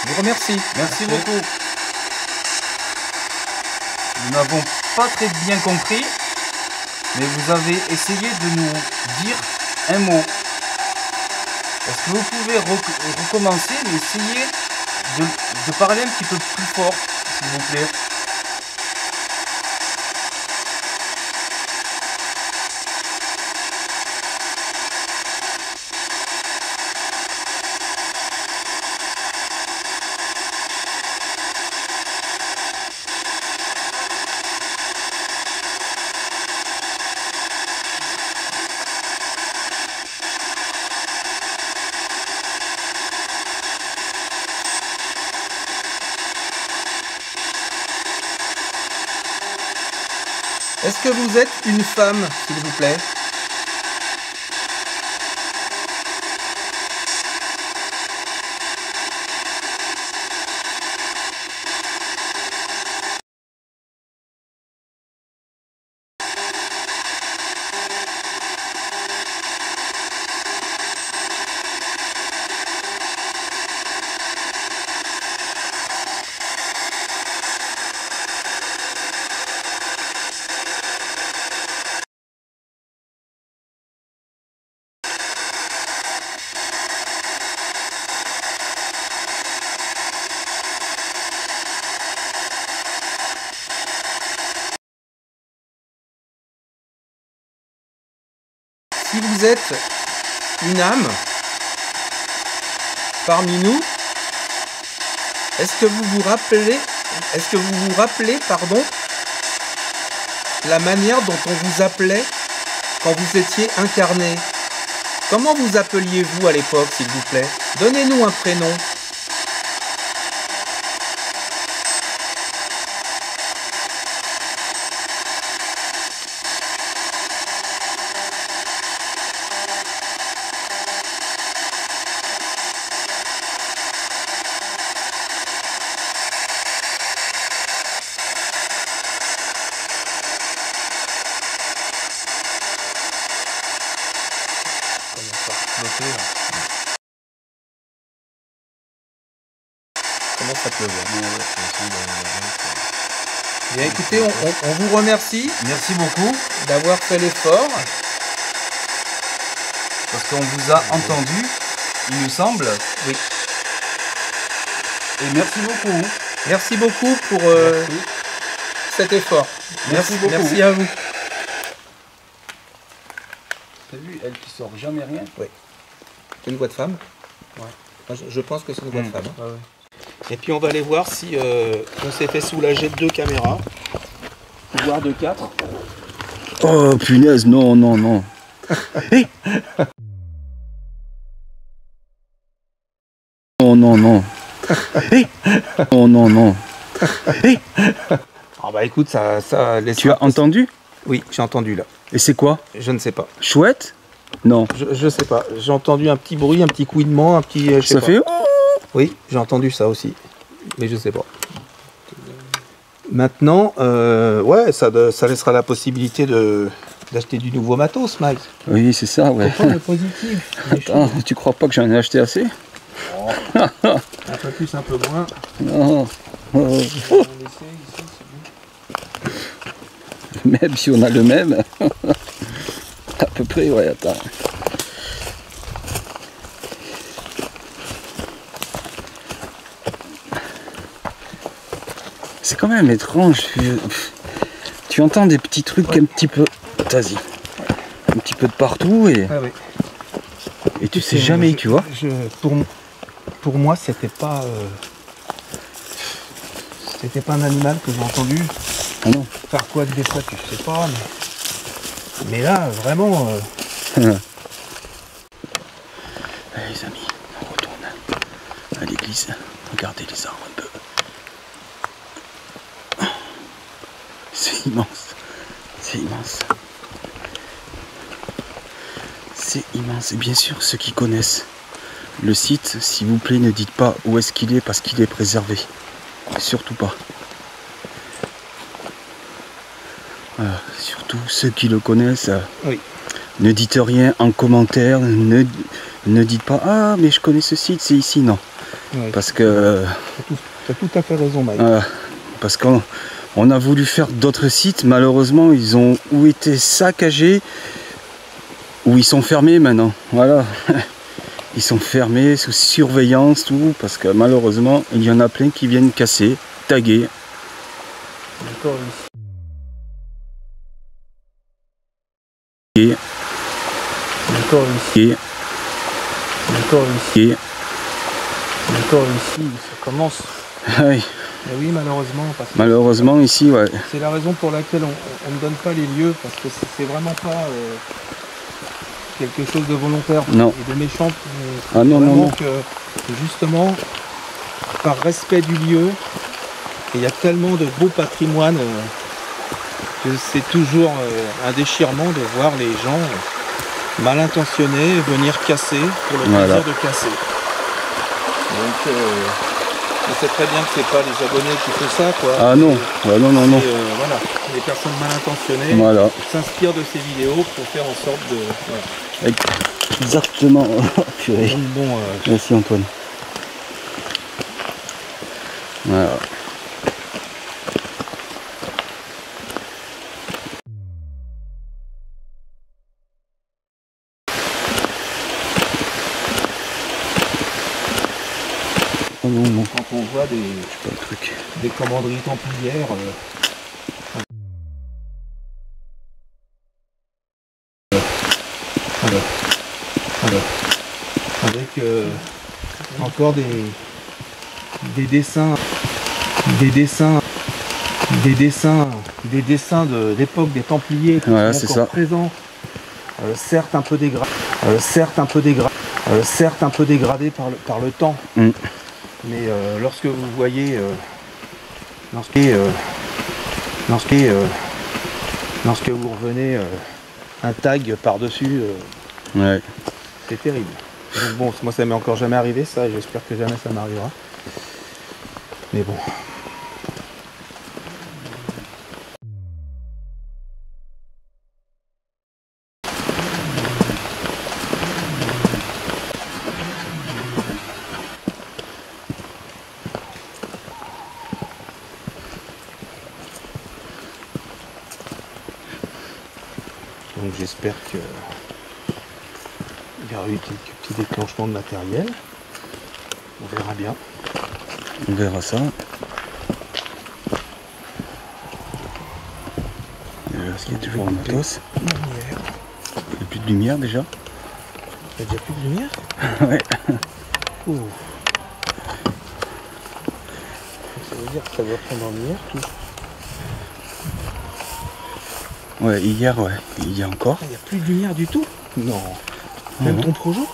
Je vous remercie. Merci beaucoup. Nous n'avons pas très bien compris, mais vous avez essayé de nous dire un mot. Est-ce que vous pouvez recommencer, mais essayer de parler un petit peu plus fort, s'il vous plaît? Est-ce que vous êtes une femme, s'il vous plaît? Si vous êtes une âme parmi nous, est-ce que vous vous rappelez, pardon, la manière dont on vous appelait quand vous étiez incarné? Comment vous appeliez-vous à l'époque, s'il vous plaît? Donnez-nous un prénom. commence à pleuvoir. Bien écoutez, on vous remercie. Merci beaucoup, D'avoir fait l'effort. parce qu'on vous a entendu, il nous semble. Oui. Et merci beaucoup. Merci beaucoup pour cet effort. Merci beaucoup. Merci à vous. T'as vu, elle qui sort jamais rien. C'est une voix de femme. Ouais. Je pense que c'est une voix de femme. Et puis on va aller voir si on s'est fait soulager de 2 caméras, voire de 4. Oh punaise, non, non, non. Hé Non, non, non. Hé Non, non, non. Hé Ah bah écoute, ça laisse. Tu as entendu? Oui, j'ai entendu là. Et c'est quoi? Je ne sais pas. Chouette? Non. Je sais pas. J'ai entendu un petit bruit, un petit couinement, un petit. Je sais Ça pas. fait... Oui, j'ai entendu ça aussi. Mais je sais pas. Maintenant, ouais, ça laissera la possibilité d'acheter du nouveau matos, Mike. Oui, c'est ça, ouais. Comprends le positif. Attends, tu crois pas que j'en ai acheté assez? Un peu plus, un peu moins. Non. Oh. Même si on a le même. À peu près, ouais, attends. C'est quand même étrange. Tu entends des petits trucs un petit peu. Vas-y. Un petit peu de partout et, Ah oui. et tu sais jamais, tu vois. Pour moi, c'était pas un animal que j'ai entendu. Ah non. Par quoi que des fois, tu sais pas. Mais là, vraiment. Allez, les amis, on retourne à l'église. Regardez les arbres un peu. C'est immense. C'est immense. C'est immense. Et bien sûr, ceux qui connaissent le site, s'il vous plaît, ne dites pas où est-ce qu'il est parce qu'il est préservé. Surtout pas. Voilà, surtout ceux qui le connaissent. Oui. Ne dites rien en commentaire. Ne dites pas ah mais je connais ce site, c'est ici. Non. Oui. Parce que Tu as tout à fait raison, Mike. parce qu'on a voulu faire d'autres sites, malheureusement ils ont ou été saccagés ou ils sont fermés maintenant. Voilà. Ils sont fermés sous surveillance, tout, parce que malheureusement il y en a plein qui viennent casser, taguer. D'accord, ici. Et, D'accord, ici. et, D'accord, ici. et. D'accord, ici. Ça commence. Oui, Mais oui, malheureusement. Parce que malheureusement ici, ouais. c'est la raison pour laquelle on ne donne pas les lieux, parce que c'est vraiment pas quelque chose de volontaire Non. et de méchant. Ah non, non, Vraiment non. que justement, par respect du lieu, il y a tellement de beau patrimoine que c'est toujours un déchirement de voir les gens mal intentionnés venir casser pour le Voilà. plaisir de casser. Donc, on sait très bien que c'est pas les abonnés qui font ça, quoi. Ah non, ah non, non, non. Voilà, les personnes mal intentionnées Voilà. s'inspirent de ces vidéos pour faire en sorte de. Voilà. Exactement. Oh, purée. Donc, bon, Merci Antoine. Voilà. Oh non, non, quand on voit pas le truc. des commanderies templières. Avec encore des dessins d'époque des Templiers qui Voilà, sont c'est encore ça. présents, certes un peu dégradés par le temps, Mm. mais lorsque vous voyez lorsque vous revenez un tag par-dessus, Ouais. c'est terrible. Donc bon, moi ça m'est encore jamais arrivé ça, et j'espère que jamais ça m'arrivera. Mais bon. Donc j'espère qu'il y aura eu quelques petits déclenchements de matériel. On verra bien. On verra ça. Est-ce qu'il y a toujours un matos? Lumière. Il n'y a plus de lumière déjà? Il n'y a déjà plus de lumière? Ouais. Ouh. Ça veut dire que ça va prendre en lumière tout. Ouais, hier, ouais. Il y a encore. Il n'y a plus de lumière du tout? Non. Ah Même non. ton projo?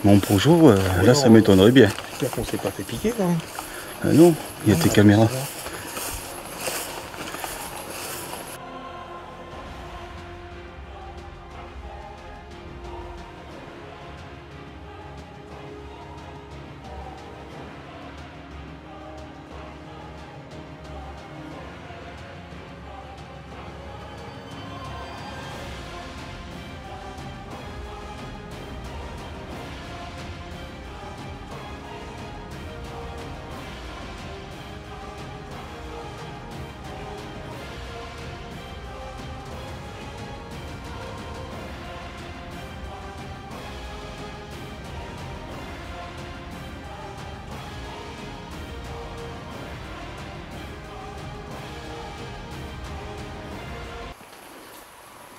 Mon Peugeot, là ça m'étonnerait bien. J'espère qu'on s'est pas fait piquer quand même. Non, il y a tes caméras.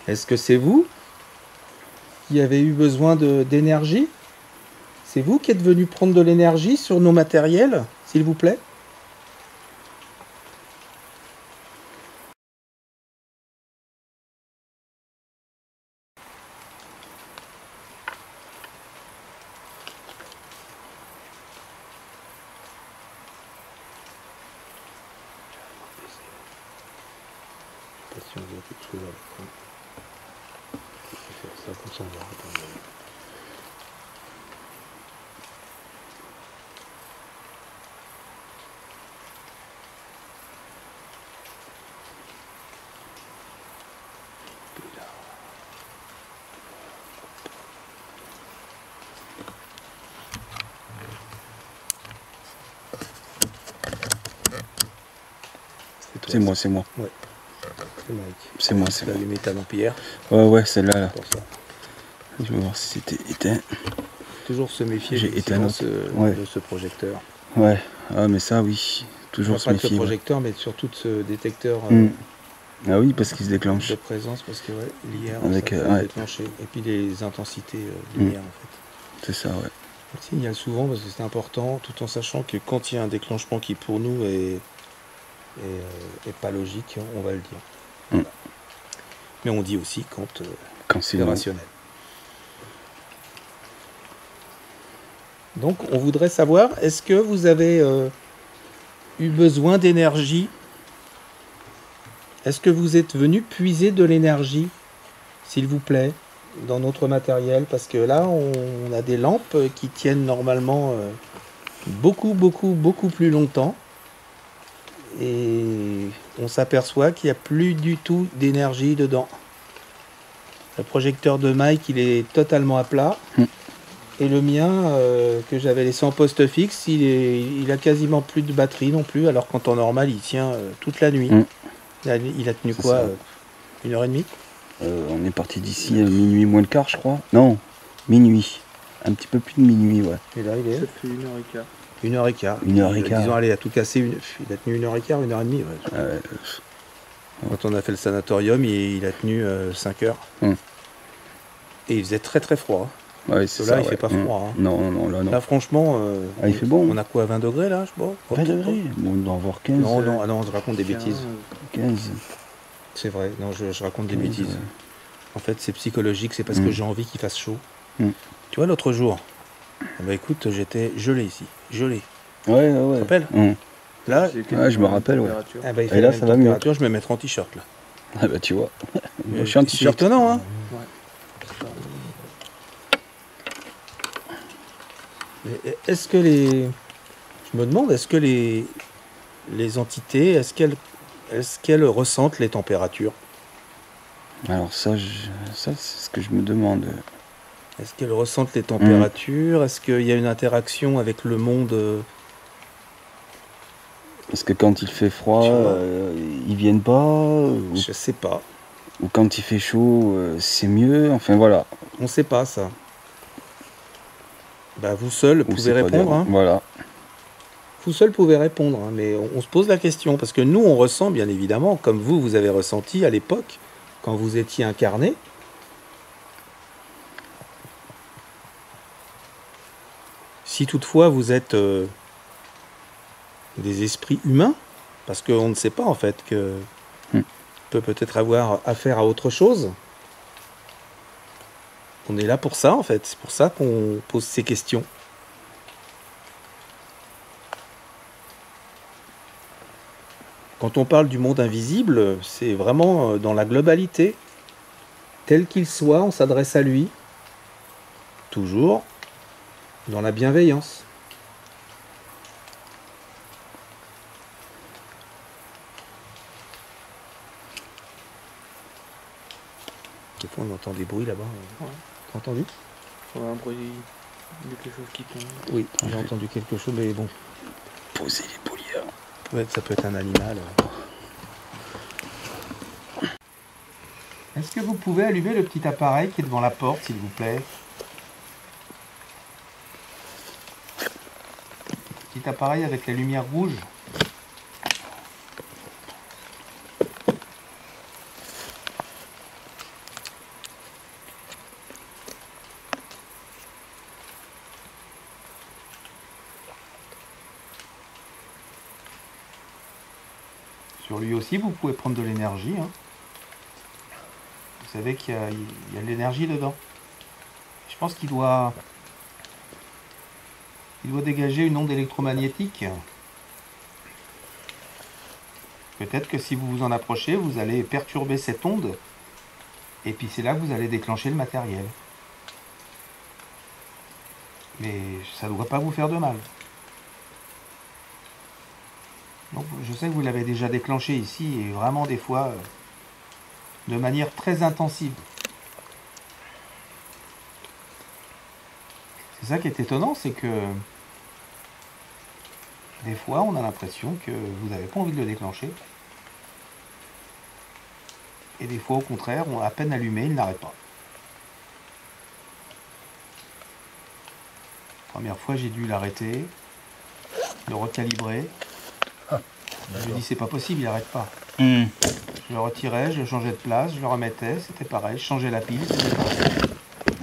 Est-ce que c'est vous qui avez eu besoin d'énergie? C'est vous qui êtes venu prendre de l'énergie sur nos matériels, s'il vous plaît? Si on voit quelque chose à l'écran. Ça comme ça on verra pas. C'est moi, c'est moi. C'est Mike. C'est moi, c'est Tu as moi. allumé ta lampière Ouais, ouais, celle-là, là. pour ça. Je vais voir si c'était éteint. Toujours se méfier J'ai du éteint silence ouais. de ce projecteur. Ouais, ah, mais ça, oui. Toujours se Pas que le méfier. Ouais. projecteur, mais surtout de ce détecteur Ah oui, parce qu'il se déclenche. de présence, parce que l'IR, Avec, ça peut ouais. déclencher. Et puis les intensités de lumière, en fait. C'est ça, ouais. On le signale souvent parce que c'est important, tout en sachant que quand il y a un déclenchement qui pour nous est pas logique, on va le dire. Voilà. Mais on dit aussi quand Quand c'est c'est bon. rationnel. Donc, on voudrait savoir, est-ce que vous avez eu besoin d'énergie? Est-ce que vous êtes venu puiser de l'énergie, s'il vous plaît, dans notre matériel? Parce que là, on a des lampes qui tiennent normalement beaucoup plus longtemps. Et on s'aperçoit qu'il n'y a plus du tout d'énergie dedans. Le projecteur de Mike, il est totalement à plat. Et le mien, que j'avais laissé en poste fixe, il a quasiment plus de batterie non plus, alors qu'en temps normal, il tient toute la nuit. Il a tenu C'est quoi ça. 1h30? On est parti d'ici à minuit moins le quart, je crois. Non, minuit. Un petit peu plus de minuit, ouais. Et là, il est Ça fait 1h15. 1h15. 1h15. Disons, allez, à tout casser, il a tenu 1h15, 1h30. Ouais. Quand on a fait le sanatorium, il a tenu 5 heures. Et il faisait très très froid. Ouais, c'est Là, ça, il fait pas froid. Hein. Non, non, là, non. Là, franchement, Ah, il fait bon. on a quoi, 20 degrés là, je pense? 20 degrés. Bon, on doit avoir 15. Non, non, ah non, je raconte des bêtises. 15. C'est vrai, non, je raconte des 15, bêtises. ouais. En fait, c'est psychologique, c'est parce que j'ai envie qu'il fasse chaud. Mm. Tu vois, l'autre jour, bah écoute, j'étais gelé ici, gelé. Ouais, ouais. Tu te rappelles? Là, Ouais, je me rappelle, ouais. ah bah, il Et fait là, la même ça va mieux. température, je vais me mettre en t-shirt là. Ah bah tu vois. Je suis un C'est t-shirt. étonnant, hein? Mais est-ce que les... Je me demande, est-ce que les entités, est-ce qu'elles ressentent les températures? Alors ça, ça c'est ce que je me demande. Est-ce qu'elles ressentent les températures? Est-ce qu'il y a une interaction avec le monde? Parce que quand il fait froid, Tu vois. ils viennent pas. Je sais pas. ou quand il fait chaud, c'est mieux. Enfin voilà. On sait pas ça. Bah, vous seul Ou pouvez c'est pas répondre. des- Hein. Voilà. Vous seul pouvez répondre, hein, mais on se pose la question, parce que nous, on ressent bien évidemment, comme vous avez ressenti à l'époque, quand vous étiez incarné. Si toutefois vous êtes des esprits humains, parce qu'on ne sait pas en fait que peut peut-être avoir affaire à autre chose. On est là pour ça en fait, c'est pour ça qu'on pose ces questions. Quand on parle du monde invisible, c'est vraiment dans la globalité. Tel qu'il soit, on s'adresse à lui, toujours dans la bienveillance. Des fois, on entend des bruits là-bas. T'as entendu? Ouais, un bruit de quelque chose qui tombe. Oui, j'ai entendu quelque chose, mais bon, Poser les boulières. ouais, ça peut être un animal. Est-ce que vous pouvez allumer le petit appareil qui est devant la porte, s'il vous plaît? Petit appareil avec la lumière rouge. Sur lui aussi, vous pouvez prendre de l'énergie. Hein. Vous savez qu'il y a de l'énergie dedans. Je pense qu'il doit dégager une onde électromagnétique. Peut-être que si vous vous en approchez, vous allez perturber cette onde. Et puis c'est là que vous allez déclencher le matériel. Mais ça ne doit pas vous faire de mal. Donc, je sais que vous l'avez déjà déclenché ici, et vraiment des fois de manière très intensive. C'est ça qui est étonnant, c'est que des fois on a l'impression que vous n'avez pas envie de le déclencher. Et des fois au contraire, on a à peine allumé, il n'arrête pas. Première fois j'ai dû l'arrêter, le recalibrer. Je me dis c'est pas possible, il n'arrête pas. Je le retirais, je le changeais de place, je le remettais, c'était pareil, je changeais la pile, c'était pareil.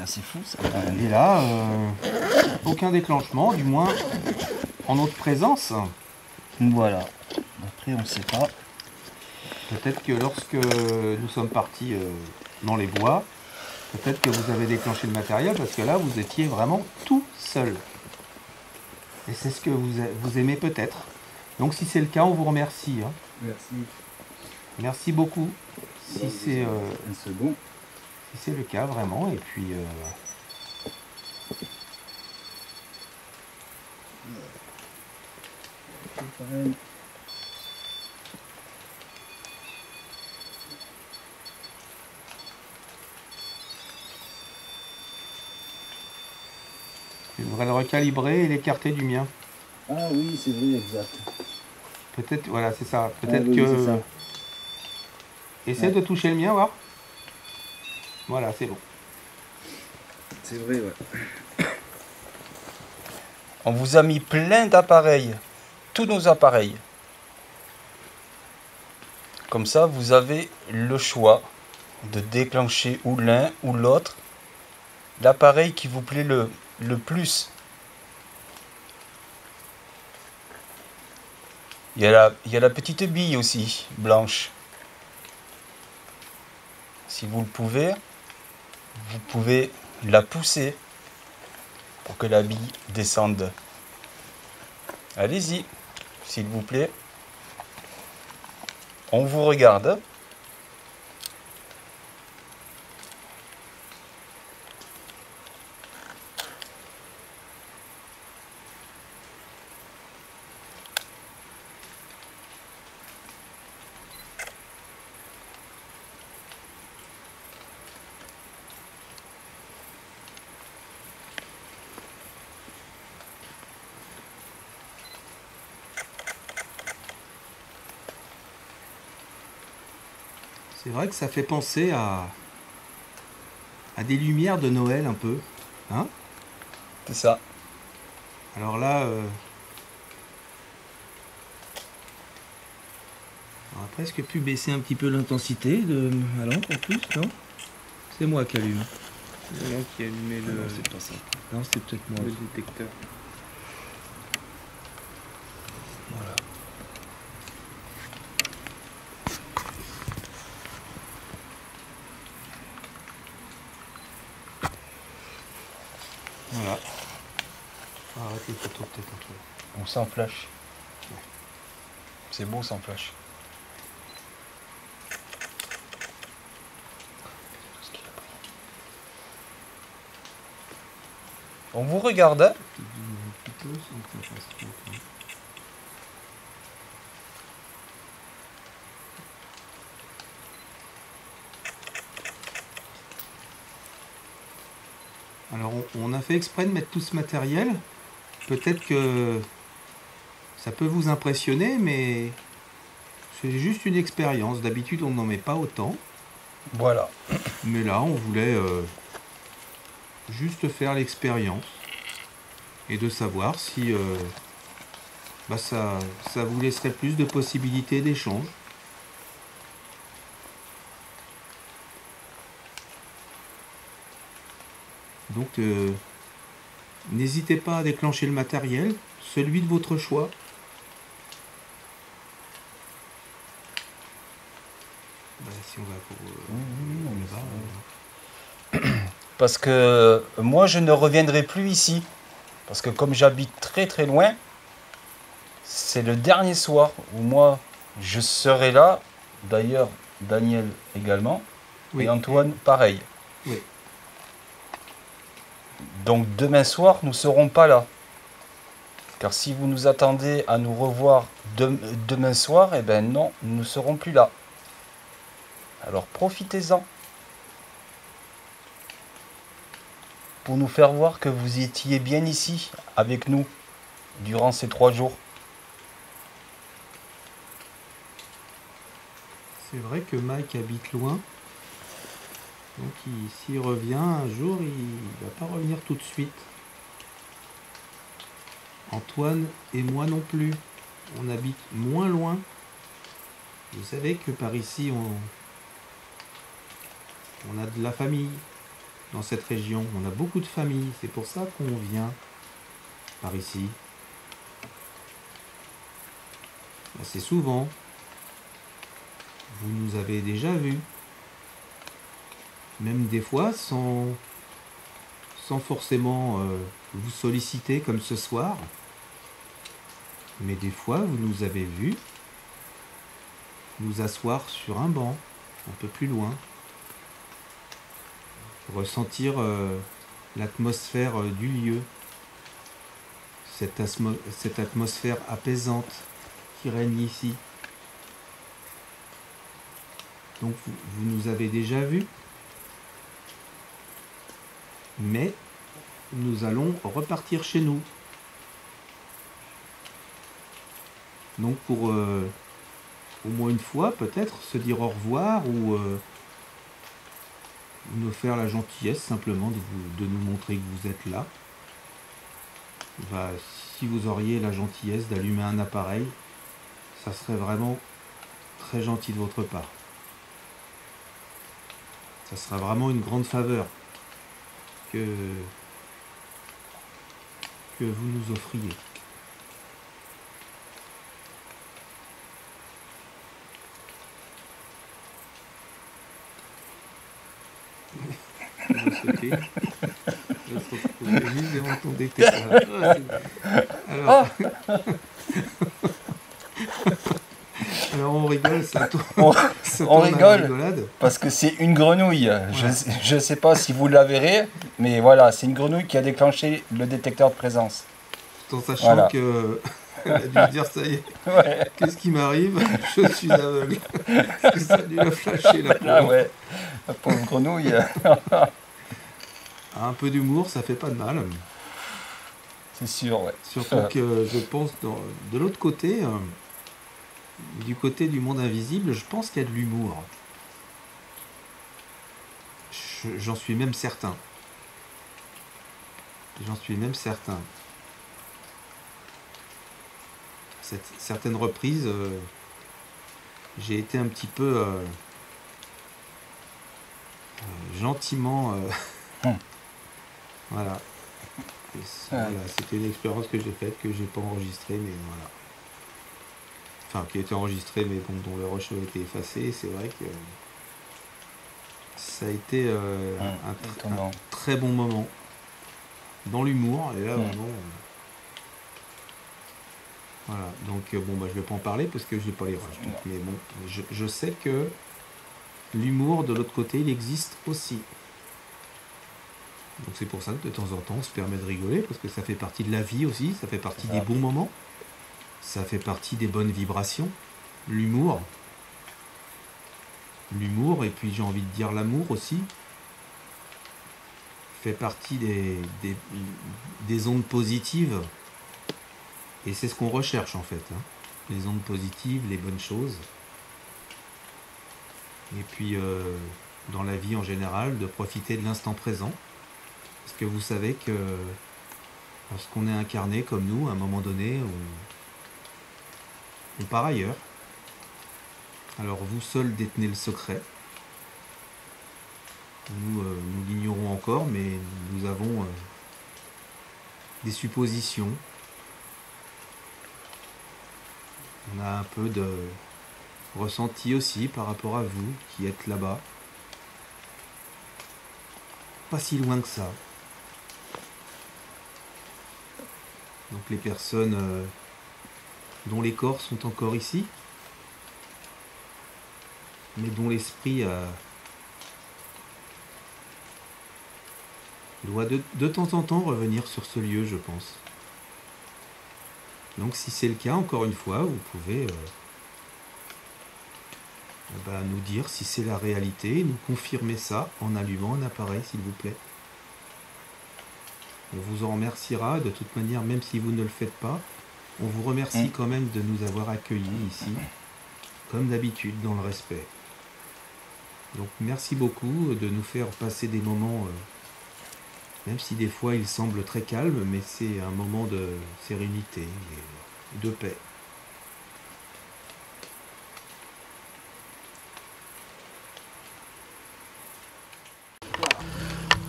Ah, c'est fou ça. Et là, aucun déclenchement, du moins en notre présence. Voilà. Après, on sait pas. Peut-être que lorsque nous sommes partis dans les bois, peut-être que vous avez déclenché le matériel parce que là, vous étiez vraiment tout seul. Et c'est ce que vous aimez peut-être. Donc si c'est le cas, on vous remercie. Hein. Merci. Merci beaucoup. Si c'est Un second. si c'est le cas, vraiment. Et puis... Pareil. je voudrais le recalibrer et l'écarter du mien. Ah oui, c'est vrai, exact. Peut-être, voilà, c'est ça. Peut-être oui, que... c'est ça. Essaie Ouais. de toucher le mien, voir. Voilà, c'est bon. C'est vrai, ouais. On vous a mis plein d'appareils, tous nos appareils. Comme ça, vous avez le choix de déclencher ou l'un ou l'autre, l'appareil qui vous plaît le plus. Il y a la petite bille aussi, blanche. Si vous le vous pouvez la pousser pour que la bille descende. Allez-y, s'il vous plaît. On vous regarde. C'est vrai que ça fait penser à des lumières de Noël un peu. Hein? C'est ça. Alors là, on a presque pu baisser un petit peu l'intensité de la lampe en plus, non? C'est moi qui allume. C'est moi qui ai allumé Non, c'est pas ça. Non, c'est peut-être moi. le détecteur. Voilà. Voilà. Arrête les photos peut-être un peu. On sans flash. C'est beau sans flash. On vous regarde, hein? Alors on a fait exprès de mettre tout ce matériel. Peut-être que ça peut vous impressionner, mais c'est juste une expérience. D'habitude on n'en met pas autant. Voilà. Mais là on voulait juste faire l'expérience. Et de savoir si ça vous laisserait plus de possibilités d'échange. Donc n'hésitez pas à déclencher le matériel, celui de votre choix. Si on va pour on y va. Parce que moi je ne reviendrai plus ici. Parce que comme j'habite très très loin, c'est le dernier soir où moi je serai là. D'ailleurs, Daniel également. Oui. Et Antoine, pareil. Oui. Donc demain soir, nous ne serons pas là. Car si vous nous attendez à nous revoir demain soir, eh ben non, nous ne serons plus là. Alors profitez-en. Pour nous faire voir que vous étiez bien ici, avec nous, durant ces 3 jours. C'est vrai que Mike habite loin. Donc s'il revient un jour, il va pas revenir tout de suite. Antoine et moi non plus. On habite moins loin. Vous savez que par ici, on a de la famille dans cette région. On a beaucoup de familles. C'est pour ça qu'on vient par ici. Assez souvent. Vous nous avez déjà vus. Même des fois sans forcément vous solliciter comme ce soir. Mais des fois, vous nous avez vus nous asseoir sur un banc, un peu plus loin. Ressentir l'atmosphère du lieu. Cette atmosphère apaisante qui règne ici. Donc vous nous avez déjà vus. Mais nous allons repartir chez nous. Donc pour au moins une fois peut-être se dire au revoir ou nous faire la gentillesse simplement de nous montrer que vous êtes là. Si vous auriez la gentillesse d'allumer un appareil, ça serait vraiment très gentil de votre part. Ça serait vraiment une grande faveur que vous nous offriez. Vous souhaitez de se retrouver juste devant ton détecteur. Alors, alors on rigole, ça tourne. On rigole rigolade. parce que c'est une grenouille. Je ne sais pas si vous la verrez, mais voilà, c'est une grenouille qui a déclenché le détecteur de présence. Tout en sachant Voilà. que elle a dû se dire ça y est, Ouais, qu'est-ce qui m'arrive? Je suis aveugle. Parce que ça a dû la flasher la là, pauvre. ouais. La pauvre grenouille. Un peu d'humour, ça fait pas de mal. C'est sûr, ouais. Surtout que je pense de l'autre côté, du côté du monde invisible, je pense qu'il y a de l'humour. J'en suis même certain. J'en suis même certain. Certaines reprises, j'ai été un petit peu gentiment... Voilà. Voilà, c'était une expérience que j'ai faite, que j'ai pas enregistrée, mais voilà. Enfin, qui a été enregistrée, mais bon, dont le rush a été effacé. C'est vrai que ça a été un très bon moment. Dans l'humour, et là, vraiment... Voilà, donc bon, bah, je vais pas en parler parce que j'ai pas les rushs. Donc, mais bon, je sais que l'humour, de l'autre côté, il existe aussi. Donc c'est pour ça que de temps en temps on se permet de rigoler, parce que ça fait partie de la vie aussi, ça fait partie des bons moments, ça fait partie des bonnes vibrations, l'humour, et puis j'ai envie de dire l'amour aussi, fait partie des ondes positives, et c'est ce qu'on recherche en fait, hein. Les ondes positives, les bonnes choses, et puis dans la vie en général, de profiter de l'instant présent. Parce que vous savez que lorsqu'on est incarné comme nous, à un moment donné, on part ailleurs. Alors vous seuls détenez le secret. Nous l'ignorons encore, mais nous avons des suppositions. On a un peu de ressenti aussi par rapport à vous qui êtes là-bas. Pas si loin que ça. Donc les personnes dont les corps sont encore ici, mais dont l'esprit doit de temps en temps revenir sur ce lieu, je pense. Donc si c'est le cas, encore une fois, vous pouvez nous dire si c'est la réalité, nous confirmer ça en allumant un appareil, s'il vous plaît. On vous en remerciera, de toute manière, même si vous ne le faites pas, on vous remercie quand même de nous avoir accueillis ici, comme d'habitude, dans le respect. Donc merci beaucoup de nous faire passer des moments, même si des fois il semble très calme, mais c'est un moment de sérénité et de paix.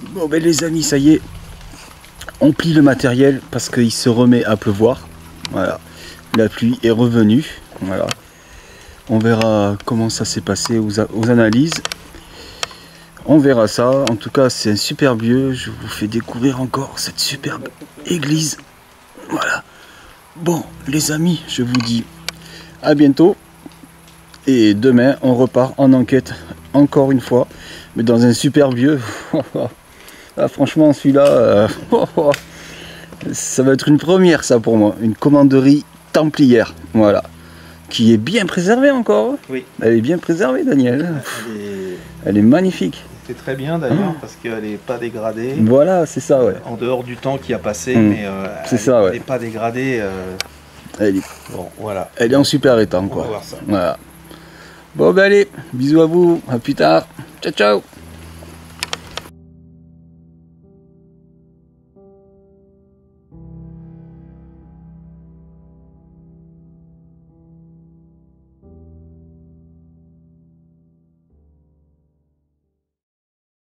Bon ben les amis, ça y est, on plie le matériel parce qu'il se remet à pleuvoir. Voilà, la pluie est revenue. Voilà, on verra comment ça s'est passé aux analyses. On verra ça. En tout cas, c'est un superbe lieu. Je vous fais découvrir encore cette superbe église. Voilà. Bon, les amis, je vous dis à bientôt. Et demain, on repart en enquête encore une fois, mais dans un superbe lieu. Ah, franchement, celui-là, ça va être une première, ça, pour moi. Une commanderie templière, voilà. Qui est bien préservée encore. Oui. Elle est bien préservée, Daniel. Elle est magnifique. C'est très bien, d'ailleurs, parce qu'elle n'est pas dégradée. Voilà, c'est ça, ouais. En dehors du temps qui a passé, mais elle n'est pas dégradée. Elle est... Bon, voilà. Elle est en super état, quoi. On va voir ça. Voilà. Bon, ben allez, bisous à vous, à plus tard. Ciao, ciao.